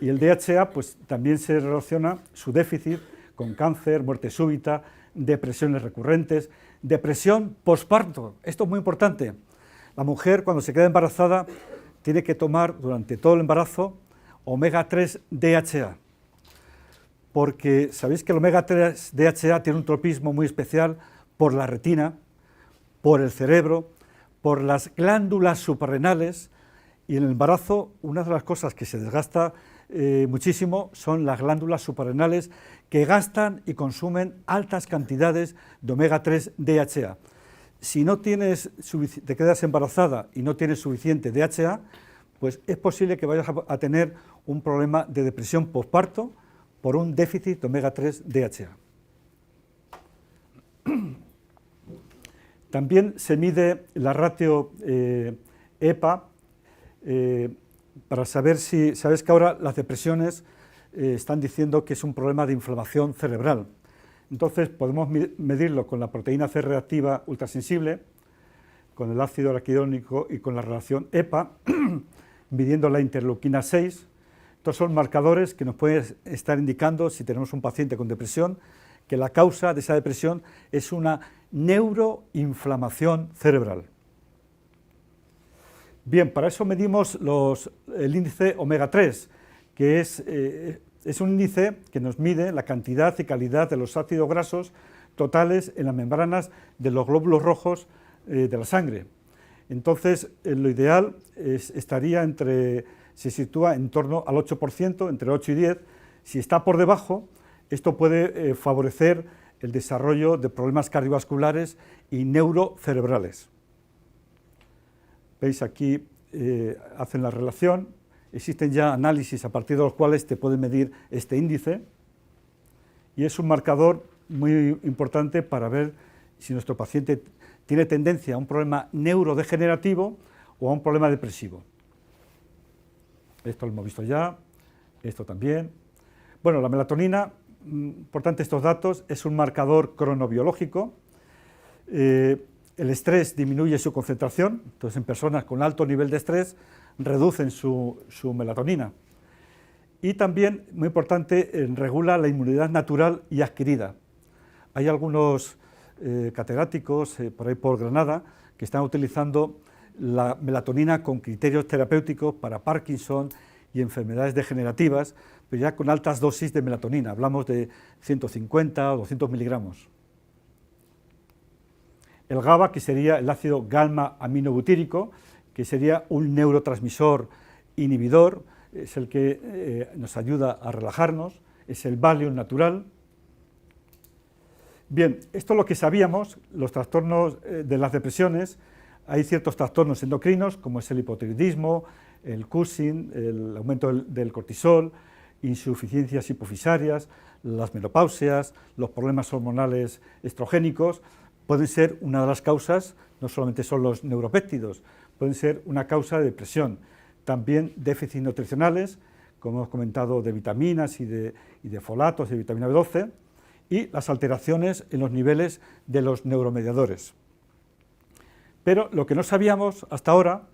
y el DHA pues, también se relaciona su déficit con cáncer, muerte súbita, depresiones recurrentes, depresión posparto. Esto es muy importante. La mujer, cuando se queda embarazada, tiene que tomar durante todo el embarazo omega 3 DHA, porque sabéis que el omega 3 DHA tiene un tropismo muy especial por la retina, por el cerebro, por las glándulas suprarrenales, y en el embarazo una de las cosas que se desgasta muchísimo son las glándulas suprarrenales, que gastan y consumen altas cantidades de omega 3 DHA. Si no tienes, te quedas embarazada y no tienes suficiente DHA, pues es posible que vayas a tener un problema de depresión postparto por un déficit de omega 3 DHA. También se mide la ratio EPA para saber si, sabes que ahora las depresiones están diciendo que es un problema de inflamación cerebral. Entonces podemos medirlo con la proteína C reactiva ultrasensible, con el ácido araquidónico y con la relación EPA, midiendo la interleuquina 6. Estos son marcadores que nos pueden estar indicando, si tenemos un paciente con depresión, que la causa de esa depresión es una neuroinflamación cerebral. Bien, para eso medimos el índice omega 3, que es un índice que nos mide la cantidad y calidad de los ácidos grasos totales en las membranas de los glóbulos rojos de la sangre. Entonces, lo ideal se sitúa en torno al 8%, entre 8 y 10. Si está por debajo, esto puede favorecer el desarrollo de problemas cardiovasculares y neurocerebrales. Veis aquí, hacen la relación. Existen ya análisis a partir de los cuales te pueden medir este índice, y es un marcador muy importante para ver si nuestro paciente tiene tendencia a un problema neurodegenerativo o a un problema depresivo. Esto lo hemos visto ya, esto también. Bueno, la melatonina, importante estos datos, es un marcador cronobiológico. El estrés disminuye su concentración, entonces en personas con alto nivel de estrés reducen su melatonina. Y también, muy importante, regula la inmunidad natural y adquirida. Hay algunos catedráticos por ahí por Granada que están utilizando la melatonina con criterios terapéuticos para Parkinson y enfermedades degenerativas, pero ya con altas dosis de melatonina, hablamos de 150 o 200 miligramos. El GABA, que sería el ácido gamma-aminobutírico, que sería un neurotransmisor inhibidor, es el que nos ayuda a relajarnos, es el Valium natural. Bien, esto es lo que sabíamos, los trastornos de las depresiones. Hay ciertos trastornos endocrinos, como es el hipotiroidismo, el Cushing, el aumento del cortisol, insuficiencias hipofisarias, las menopausias, los problemas hormonales estrogénicos. Pueden ser una de las causas, no solamente son los neuropéptidos, pueden ser una causa de depresión. También déficits nutricionales, como hemos comentado, de vitaminas y de folatos, de vitamina B12, y las alteraciones en los niveles de los neuromediadores. Pero lo que no sabíamos hasta ahora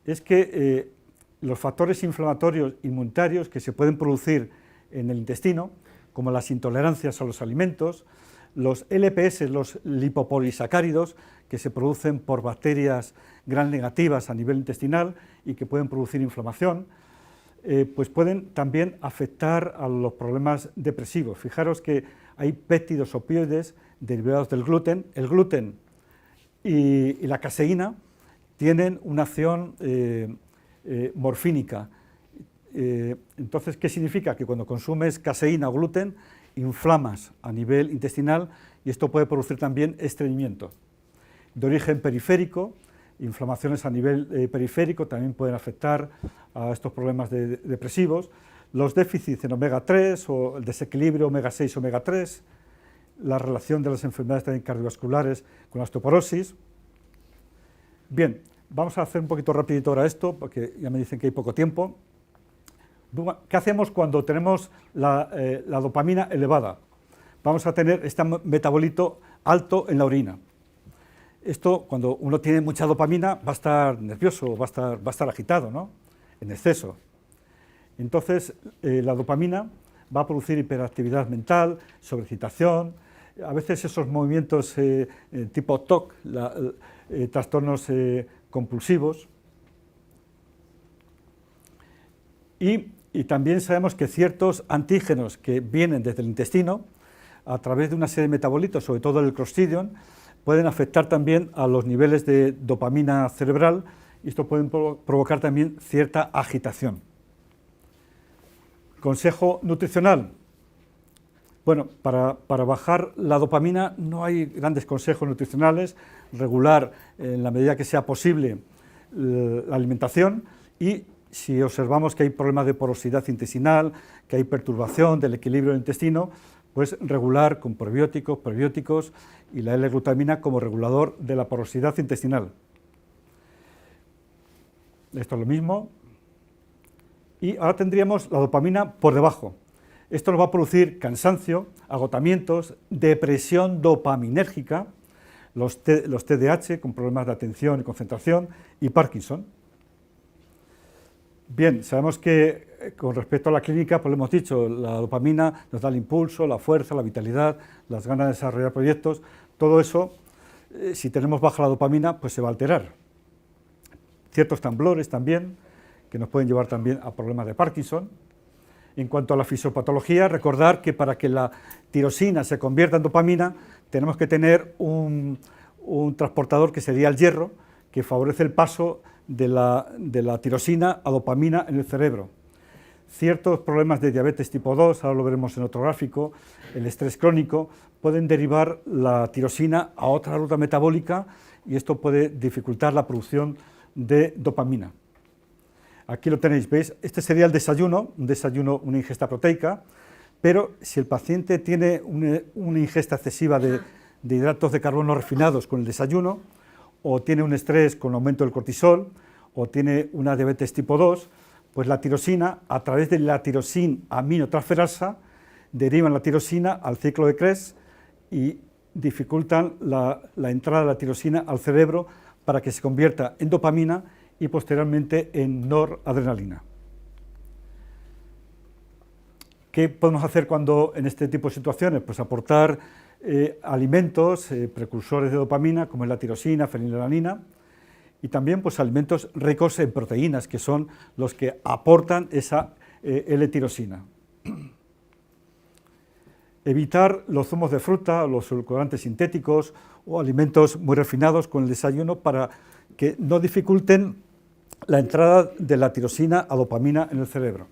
es que los factores inflamatorios inmunitarios que se pueden producir en el intestino, como las intolerancias a los alimentos, los LPS, los lipopolisacáridos, que se producen por bacterias gram negativas a nivel intestinal y que pueden producir inflamación, pues pueden también afectar a los problemas depresivos. Fijaros que hay péptidos opioides derivados del gluten. El gluten y la caseína tienen una acción morfínica. Entonces, ¿qué significa? Que cuando consumes caseína o gluten, inflamas a nivel intestinal, y esto puede producir también estreñimiento. De origen periférico, inflamaciones a nivel periférico también pueden afectar a estos problemas depresivos. Los déficits en omega 3 o el desequilibrio omega 6, omega 3, la relación de las enfermedades también cardiovasculares con la osteoporosis. Bien, vamos a hacer un poquito rapidito ahora esto, porque ya me dicen que hay poco tiempo. ¿Qué hacemos cuando tenemos la dopamina elevada? Vamos a tener este metabolito alto en la orina. Esto, cuando uno tiene mucha dopamina, va a estar nervioso, va a estar agitado, ¿no? En exceso. Entonces, la dopamina va a producir hiperactividad mental, sobreexcitación, a veces esos movimientos tipo TOC, trastornos compulsivos. Y también sabemos que ciertos antígenos que vienen desde el intestino, a través de una serie de metabolitos, sobre todo el Clostridium, pueden afectar también a los niveles de dopamina cerebral, y esto puede provocar también cierta agitación. Consejo nutricional. Bueno, para bajar la dopamina no hay grandes consejos nutricionales. Regular, en la medida que sea posible, la alimentación, y si observamos que hay problemas de porosidad intestinal, que hay perturbación del equilibrio del intestino, pues regular con probióticos, prebióticos y la L-glutamina como regulador de la porosidad intestinal. Esto es lo mismo. Y ahora tendríamos la dopamina por debajo. Esto nos va a producir cansancio, agotamientos, depresión dopaminérgica, los TDAH con problemas de atención y concentración y Parkinson. Bien, sabemos que con respecto a la clínica, pues lo hemos dicho, la dopamina nos da el impulso, la fuerza, la vitalidad, las ganas de desarrollar proyectos. Todo eso, si tenemos baja la dopamina, pues se va a alterar. Ciertos temblores también, que nos pueden llevar también a problemas de Parkinson. En cuanto a la fisiopatología, recordar que para que la tirosina se convierta en dopamina, tenemos que tener un transportador que sería el hierro, que favorece el paso de la tirosina a dopamina en el cerebro. Ciertos problemas de diabetes tipo 2, ahora lo veremos en otro gráfico, el estrés crónico, pueden derivar la tirosina a otra ruta metabólica y esto puede dificultar la producción de dopamina. Aquí lo tenéis, ¿veis? Este sería el desayuno, una ingesta proteica, pero si el paciente tiene una ingesta excesiva de hidratos de carbono refinados con el desayuno, o tiene un estrés con aumento del cortisol, o tiene una diabetes tipo 2, pues la tirosina, a través de la tirosin aminotransferasa, derivan la tirosina al ciclo de Krebs y dificultan la entrada de la tirosina al cerebro para que se convierta en dopamina y posteriormente en noradrenalina. ¿Qué podemos hacer cuando en este tipo de situaciones? Pues aportar alimentos, precursores de dopamina, como es la tirosina, fenilalanina, y también pues alimentos ricos en proteínas, que son los que aportan esa L-tirosina. Evitar los zumos de fruta, los edulcorantes sintéticos o alimentos muy refinados con el desayuno para que no dificulten la entrada de la tirosina a dopamina en el cerebro.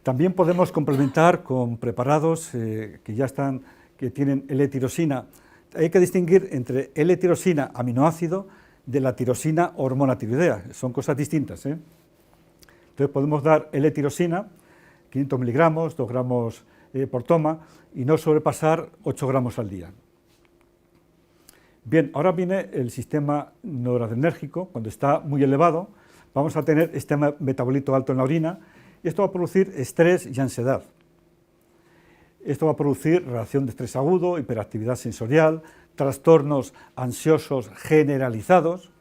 También podemos complementar con preparados que tienen L-tirosina. Hay que distinguir entre L-tirosina aminoácido de la tirosina hormona tiroidea, son cosas distintas, ¿eh? Entonces podemos dar L-tirosina, 500 miligramos, 2 gramos por toma, y no sobrepasar 8 gramos al día. Bien, ahora viene el sistema noradrenérgico. Cuando está muy elevado, vamos a tener este metabolito alto en la orina, y esto va a producir estrés y ansiedad. Esto va a producir reacción de estrés agudo, hiperactividad sensorial, trastornos ansiosos generalizados.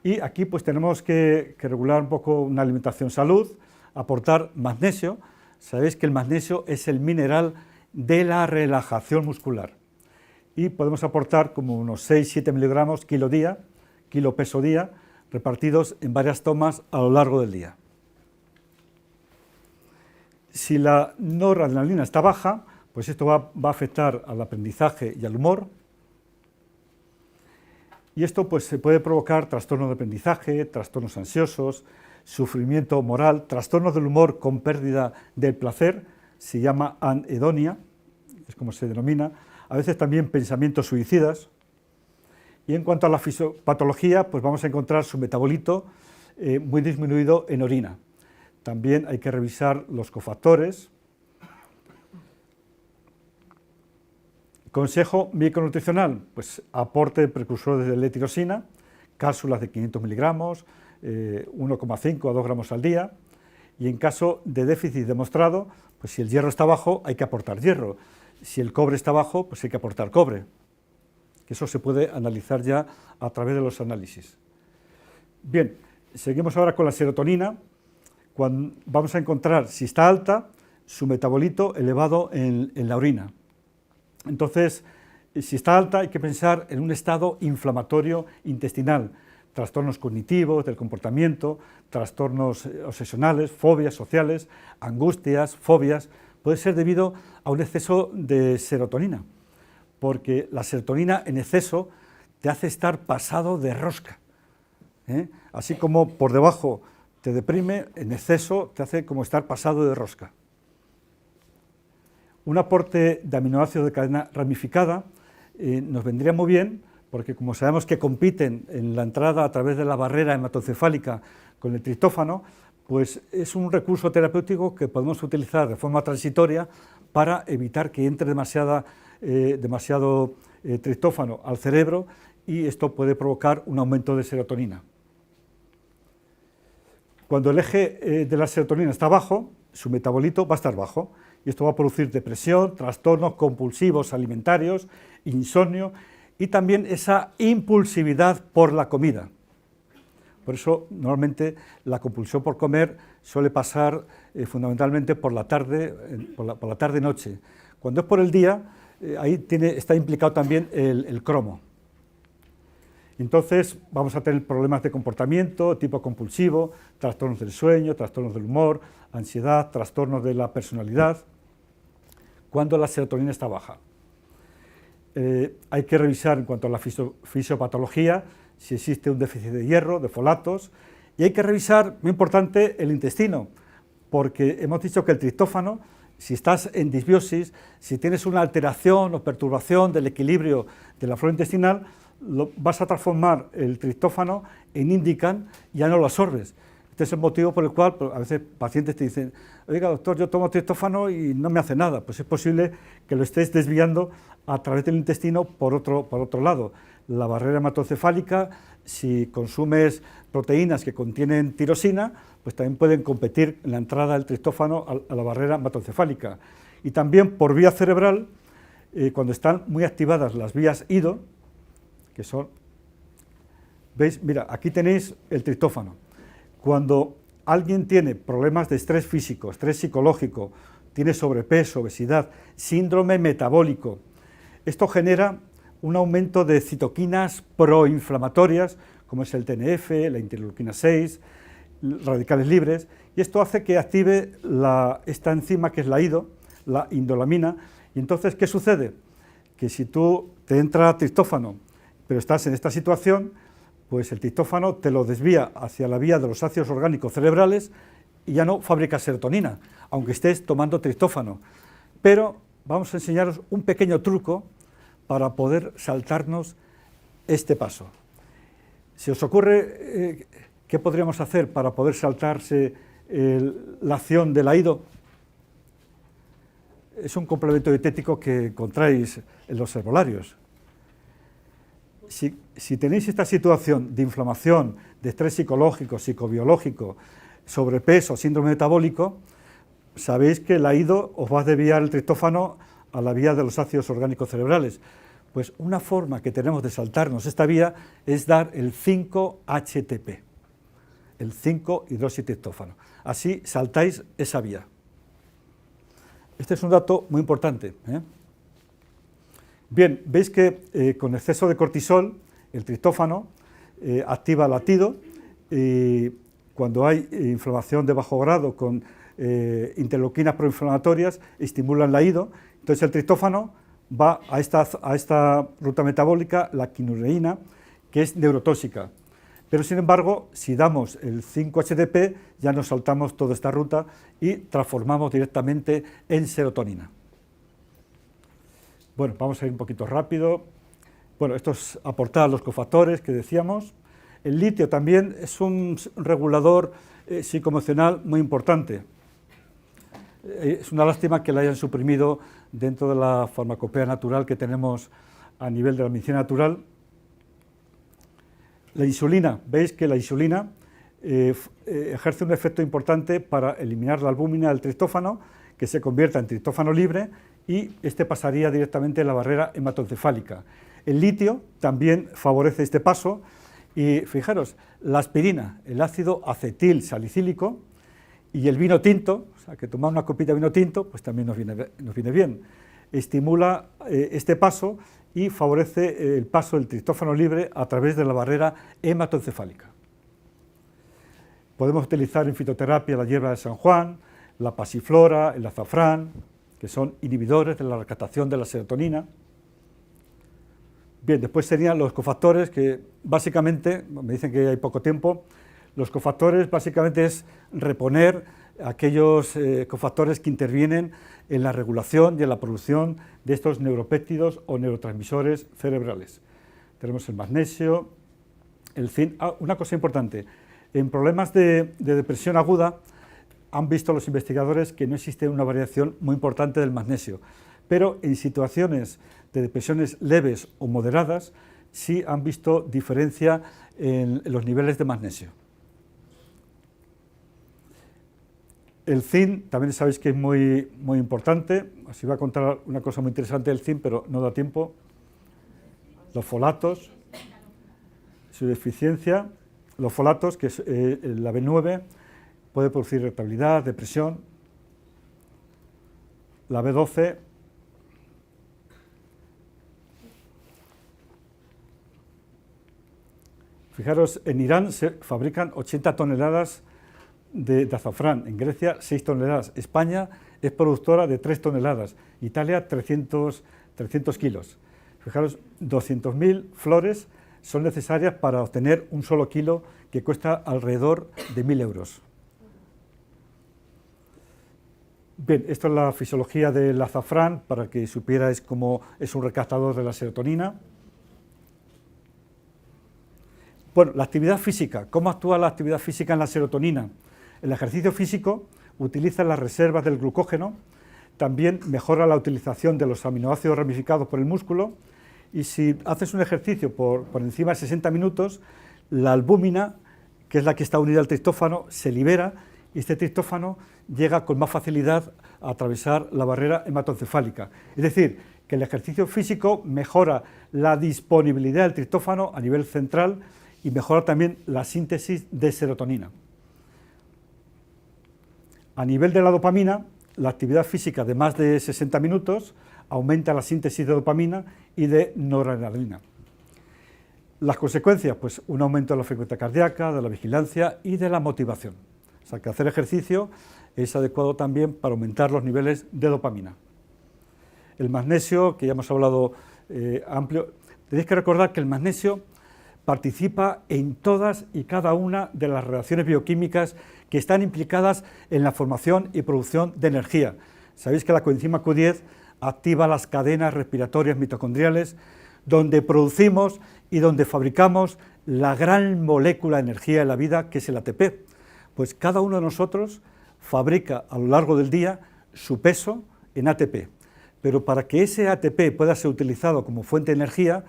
Y aquí pues tenemos que regular un poco una alimentación salud, aportar magnesio. Sabéis que el magnesio es el mineral de la relajación muscular. Y podemos aportar como unos 6-7 miligramos kilo peso día, repartidos en varias tomas a lo largo del día. Si la noradrenalina está baja, pues esto va a afectar al aprendizaje y al humor. Y esto pues se puede provocar trastornos de aprendizaje, trastornos ansiosos, sufrimiento moral, trastornos del humor con pérdida del placer, se llama anedonia, es como se denomina, a veces también pensamientos suicidas. Y en cuanto a la fisiopatología, pues vamos a encontrar su metabolito muy disminuido en orina. También hay que revisar los cofactores. Consejo micronutricional, pues aporte de precursores de L-tirosina, cápsulas de 500 miligramos, 1,5 a 2 gramos al día, y en caso de déficit demostrado, pues si el hierro está bajo hay que aportar hierro, si el cobre está bajo, pues hay que aportar cobre, que eso se puede analizar ya a través de los análisis. Bien, seguimos ahora con la serotonina. Vamos a encontrar, si está alta, su metabolito elevado en la orina. Entonces, Si está alta hay que pensar en un estado inflamatorio intestinal, trastornos cognitivos, del comportamiento, trastornos obsesionales, fobias sociales, angustias, fobias. Puede ser debido a un exceso de serotonina, porque la serotonina en exceso te hace estar pasado de rosca, ¿eh? Así como por debajo te deprime, en exceso te hace como estar pasado de rosca. Un aporte de aminoácidos de cadena ramificada nos vendría muy bien, porque como sabemos que compiten en la entrada a través de la barrera hematoencefálica con el triptófano, pues es un recurso terapéutico que podemos utilizar de forma transitoria para evitar que entre demasiado triptófano al cerebro, y esto puede provocar un aumento de serotonina. Cuando el eje de la serotonina está bajo, su metabolito va a estar bajo, y esto va a producir depresión, trastornos compulsivos alimentarios, insomnio y también esa impulsividad por la comida. Por eso, normalmente, la compulsión por comer suele pasar fundamentalmente por la tarde, por la tarde-noche. Cuando es por el día, ahí está implicado también el cromo. Entonces, vamos a tener problemas de comportamiento, tipo compulsivo, trastornos del sueño, trastornos del humor, ansiedad, trastornos de la personalidad, cuando la serotonina está baja. Hay que revisar en cuanto a la fisiopatología si existe un déficit de hierro, de folatos, y hay que revisar, muy importante, el intestino, porque hemos dicho que el triptófano, si estás en disbiosis, si tienes una alteración o perturbación del equilibrio de la flora intestinal, vas a transformar el triptófano en indican y ya no lo absorbes. Este es el motivo por el cual a veces pacientes te dicen: oiga, doctor, yo tomo triptófano y no me hace nada. Pues es posible que lo estés desviando a través del intestino por otro lado. La barrera hematoencefálica, si consumes proteínas que contienen tirosina, pues también pueden competir en la entrada del triptófano a la barrera hematoencefálica. Y también por vía cerebral, cuando están muy activadas las vías IDO, que son, ¿veis? Mira, aquí tenéis el triptófano. Cuando alguien tiene problemas de estrés físico, estrés psicológico, tiene sobrepeso, obesidad, síndrome metabólico, esto genera un aumento de citoquinas proinflamatorias, como es el TNF, la interleuquina 6, radicales libres, y esto hace que active esta enzima que es la IDO, la indolamina, y entonces, ¿qué sucede? Que si tú te entra triptófano, pero estás en esta situación, pues el triptófano te lo desvía hacia la vía de los ácidos orgánicos cerebrales y ya no fabrica serotonina, aunque estés tomando triptófano. Pero vamos a enseñaros un pequeño truco para poder saltarnos este paso. ¿Se os ocurre qué podríamos hacer para poder saltarse la acción de la IDO? Es un complemento dietético que encontráis en los herbolarios. Si tenéis esta situación de inflamación, de estrés psicológico, psicobiológico, sobrepeso, síndrome metabólico, sabéis que la IDO os va a desviar el triptófano a la vía de los ácidos orgánicos cerebrales. Pues una forma que tenemos de saltarnos esta vía es dar el 5-HTP, el 5-hidroxitriptófano. Así saltáis esa vía. Este es un dato muy importante, ¿eh? Bien, veis que con exceso de cortisol, el triptófano activa el latido, y cuando hay inflamación de bajo grado con interleuquinas proinflamatorias, estimulan la IDO, entonces el triptófano va a esta ruta metabólica, la quinureína, que es neurotóxica. Pero sin embargo, si damos el 5-HTP, ya nos saltamos toda esta ruta y transformamos directamente en serotonina. Bueno, vamos a ir un poquito rápido. Bueno, esto es aportar los cofactores que decíamos. El litio también es un regulador psicoemocional muy importante. Es una lástima que la hayan suprimido dentro de la farmacopea natural que tenemos a nivel de la medicina natural. La insulina, veis que la insulina ejerce un efecto importante para eliminar la albúmina del triptófano, que se convierta en triptófano libre, y este pasaría directamente a la barrera hematoencefálica. El litio también favorece este paso, y fijaros, la aspirina, el ácido acetil salicílico y el vino tinto, o sea, que tomar una copita de vino tinto, pues también nos viene bien. estimula este paso y favorece el paso del triptófano libre a través de la barrera hematoencefálica. Podemos utilizar en fitoterapia la hierba de San Juan, la pasiflora, el azafrán, que son inhibidores de la recaptación de la serotonina. Bien, después serían los cofactores, que básicamente, me dicen que hay poco tiempo, los cofactores básicamente es reponer aquellos cofactores que intervienen en la regulación y en la producción de estos neuropéptidos o neurotransmisores cerebrales. Tenemos el magnesio, el zinc. Una cosa importante, en problemas de depresión aguda han visto los investigadores que no existe una variación muy importante del magnesio, pero en situaciones de depresiones leves o moderadas sí han visto diferencia en los niveles de magnesio. El zinc también sabéis que es muy importante. Os iba a contar una cosa muy interesante del zinc, pero no da tiempo. Los folatos, su deficiencia, los folatos, que es la B9, puede producir irritabilidad, depresión. La B12, fijaros, en Irán se fabrican 80 toneladas de azafrán, en Grecia 6 toneladas, España es productora de 3 toneladas, Italia 300 kilos. Fijaros, 200.000 flores son necesarias para obtener un solo kilo que cuesta alrededor de 1.000 euros. Bien, esto es la fisiología del azafrán, para que supierais cómo es un recaptador de la serotonina. Bueno, la actividad física. ¿Cómo actúa la actividad física en la serotonina? El ejercicio físico utiliza las reservas del glucógeno, también mejora la utilización de los aminoácidos ramificados por el músculo, y si haces un ejercicio por encima de 60 minutos, la albúmina, que es la que está unida al triptófano, se libera, y este triptófano llega con más facilidad a atravesar la barrera hematoencefálica. Es decir, que el ejercicio físico mejora la disponibilidad del triptófano a nivel central y mejora también la síntesis de serotonina. A nivel de la dopamina, la actividad física de más de 60 minutos aumenta la síntesis de dopamina y de noradrenalina. Las consecuencias, pues un aumento de la frecuencia cardíaca, de la vigilancia y de la motivación. O sea que hacer ejercicio es adecuado también para aumentar los niveles de dopamina. El magnesio, que ya hemos hablado amplio, tenéis que recordar que el magnesio participa en todas y cada una de las reacciones bioquímicas que están implicadas en la formación y producción de energía. Sabéis que la coenzima Q10 activa las cadenas respiratorias mitocondriales, donde producimos y donde fabricamos la gran molécula de energía de la vida, que es el ATP. Pues cada uno de nosotros fabrica a lo largo del día su peso en ATP, pero para que ese ATP pueda ser utilizado como fuente de energía,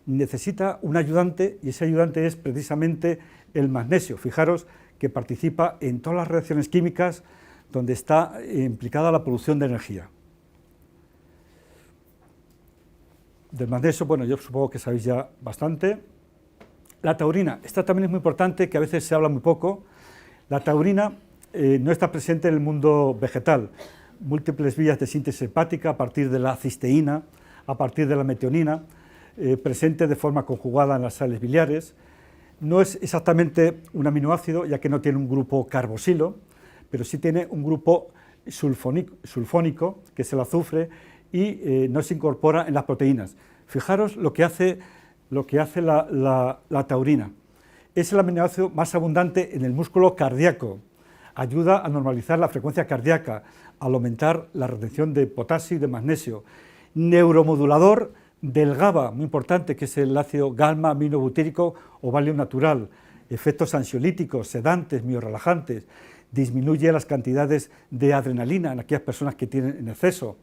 necesita un ayudante, y ese ayudante es precisamente el magnesio. Fijaros que participa en todas las reacciones químicas donde está implicada la producción de energía. Del magnesio, bueno, yo supongo que sabéis ya bastante. La taurina, esta también es muy importante, que a veces se habla muy poco. La taurina no está presente en el mundo vegetal. Múltiples vías de síntesis hepática a partir de la cisteína, a partir de la metionina, presente de forma conjugada en las sales biliares. No es exactamente un aminoácido, ya que no tiene un grupo carboxilo, pero sí tiene un grupo sulfónico, que es el azufre, y no se incorpora en las proteínas. Fijaros lo que hace la taurina. Es el aminoácido más abundante en el músculo cardíaco. Ayuda a normalizar la frecuencia cardíaca, al aumentar la retención de potasio y de magnesio. Neuromodulador del GABA, muy importante, que es el ácido gamma-aminobutírico o valio natural. Efectos ansiolíticos, sedantes, miorelajantes. Disminuye las cantidades de adrenalina en aquellas personas que tienen en exceso.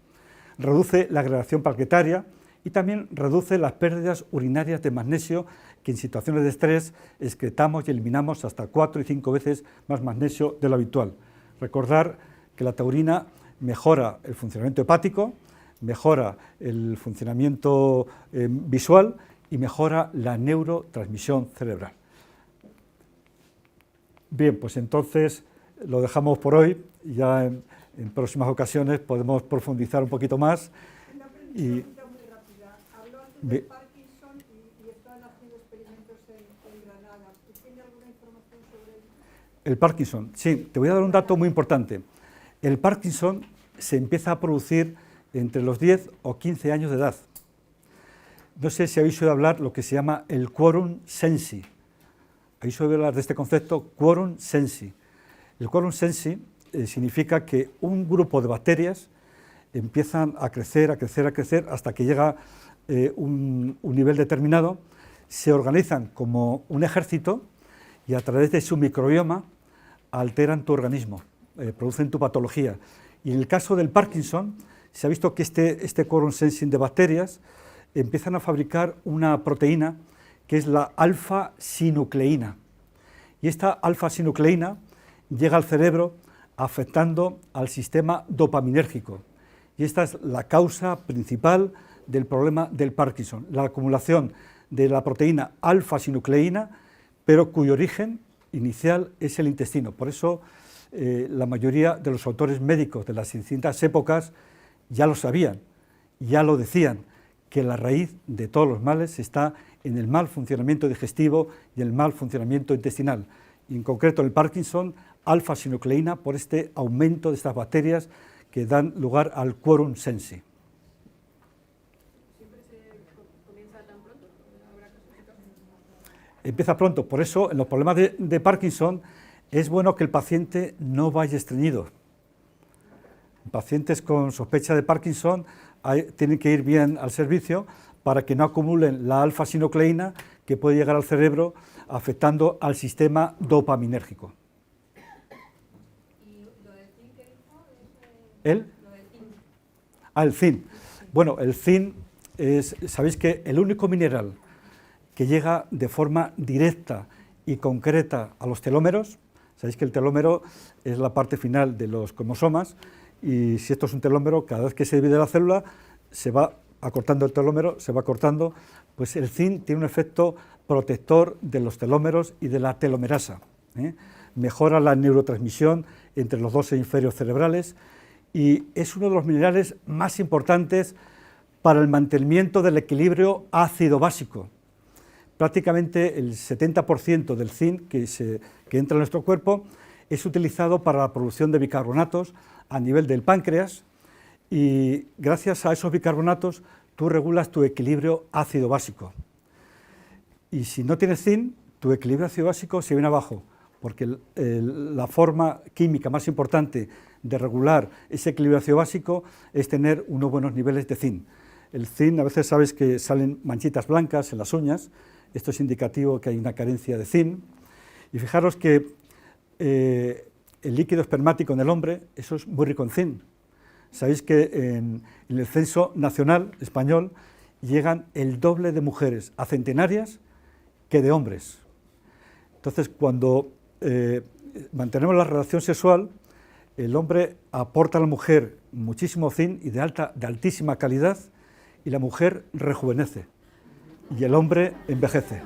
Reduce la agregación plaquetaria y también reduce las pérdidas urinarias de magnesio, que en situaciones de estrés excretamos y eliminamos hasta 4 y 5 veces más magnesio de lo habitual. Recordar que la taurina mejora el funcionamiento hepático, mejora el funcionamiento visual y mejora la neurotransmisión cerebral. Bien, pues entonces lo dejamos por hoy, ya en próximas ocasiones podemos profundizar un poquito más.
Una
Y,
pregunta muy rápida. Habló antes de Parkinson y están haciendo experimentos en Granada. ¿Tiene alguna información sobre ello?
el Parkinson, sí, te voy a dar un dato muy importante. El Parkinson se empieza a producir entre los 10 o 15 años de edad. No sé si habéis oído hablar lo que se llama el quorum sensi. ¿Habéis oído hablar de este concepto? Quorum sensi. El quorum sensi significa que un grupo de bacterias empiezan a crecer, a crecer, a crecer, hasta que llega un nivel determinado, se organizan como un ejército y a través de su microbioma alteran tu organismo, producen tu patología. Y en el caso del Parkinson, se ha visto que este quorum sensing de bacterias empiezan a fabricar una proteína que es la alfa-sinucleína. Y esta alfa-sinucleína llega al cerebro afectando al sistema dopaminérgico. Y esta es la causa principal del problema del Parkinson, la acumulación de la proteína alfa-sinucleína, pero cuyo origen inicial es el intestino. Por eso la mayoría de los autores médicos de las distintas épocas ya lo sabían, ya lo decían, que la raíz de todos los males está en el mal funcionamiento digestivo y el mal funcionamiento intestinal. Y en concreto el Parkinson, alfa-sinucleína, por este aumento de estas bacterias que dan lugar al quorum sensi.
¿Siempre se comienza tan pronto? ¿Habrá casos?
Empieza pronto, por eso en los problemas de Parkinson es bueno que el paciente no vaya estreñido. Pacientes con sospecha de Parkinson tienen que ir bien al servicio para que no acumulen la alfa-sinucleína que puede llegar al cerebro afectando al sistema dopaminérgico.
¿Y lo del zinc que dijo?
¿El?
Lo del zinc.
El zinc. Bueno, el zinc es, sabéis que el único mineral que llega de forma directa y concreta a los telómeros, sabéis que el telómero es la parte final de los cromosomas, y si esto es un telómero, cada vez que se divide la célula, se va acortando el telómero, se va acortando, pues el zinc tiene un efecto protector de los telómeros y de la telomerasa. Mejora la neurotransmisión entre los dos hemisferios cerebrales y es uno de los minerales más importantes para el mantenimiento del equilibrio ácido-básico. Prácticamente el 70% del zinc que entra en nuestro cuerpo es utilizado para la producción de bicarbonatos a nivel del páncreas y gracias a esos bicarbonatos tú regulas tu equilibrio ácido-básico. Y si no tienes zinc, tu equilibrio ácido-básico se viene abajo, porque la forma química más importante de regular ese equilibrio ácido-básico es tener unos buenos niveles de zinc. El zinc, a veces sabes que salen manchitas blancas en las uñas, esto es indicativo que hay una carencia de zinc. Y fijaros que el líquido espermático en el hombre, eso es muy rico en zinc. Sabéis que en el censo nacional español llegan el doble de mujeres a centenarias que de hombres. Entonces, cuando mantenemos la relación sexual, el hombre aporta a la mujer muchísimo zinc y de altísima calidad, y la mujer rejuvenece, y el hombre envejece.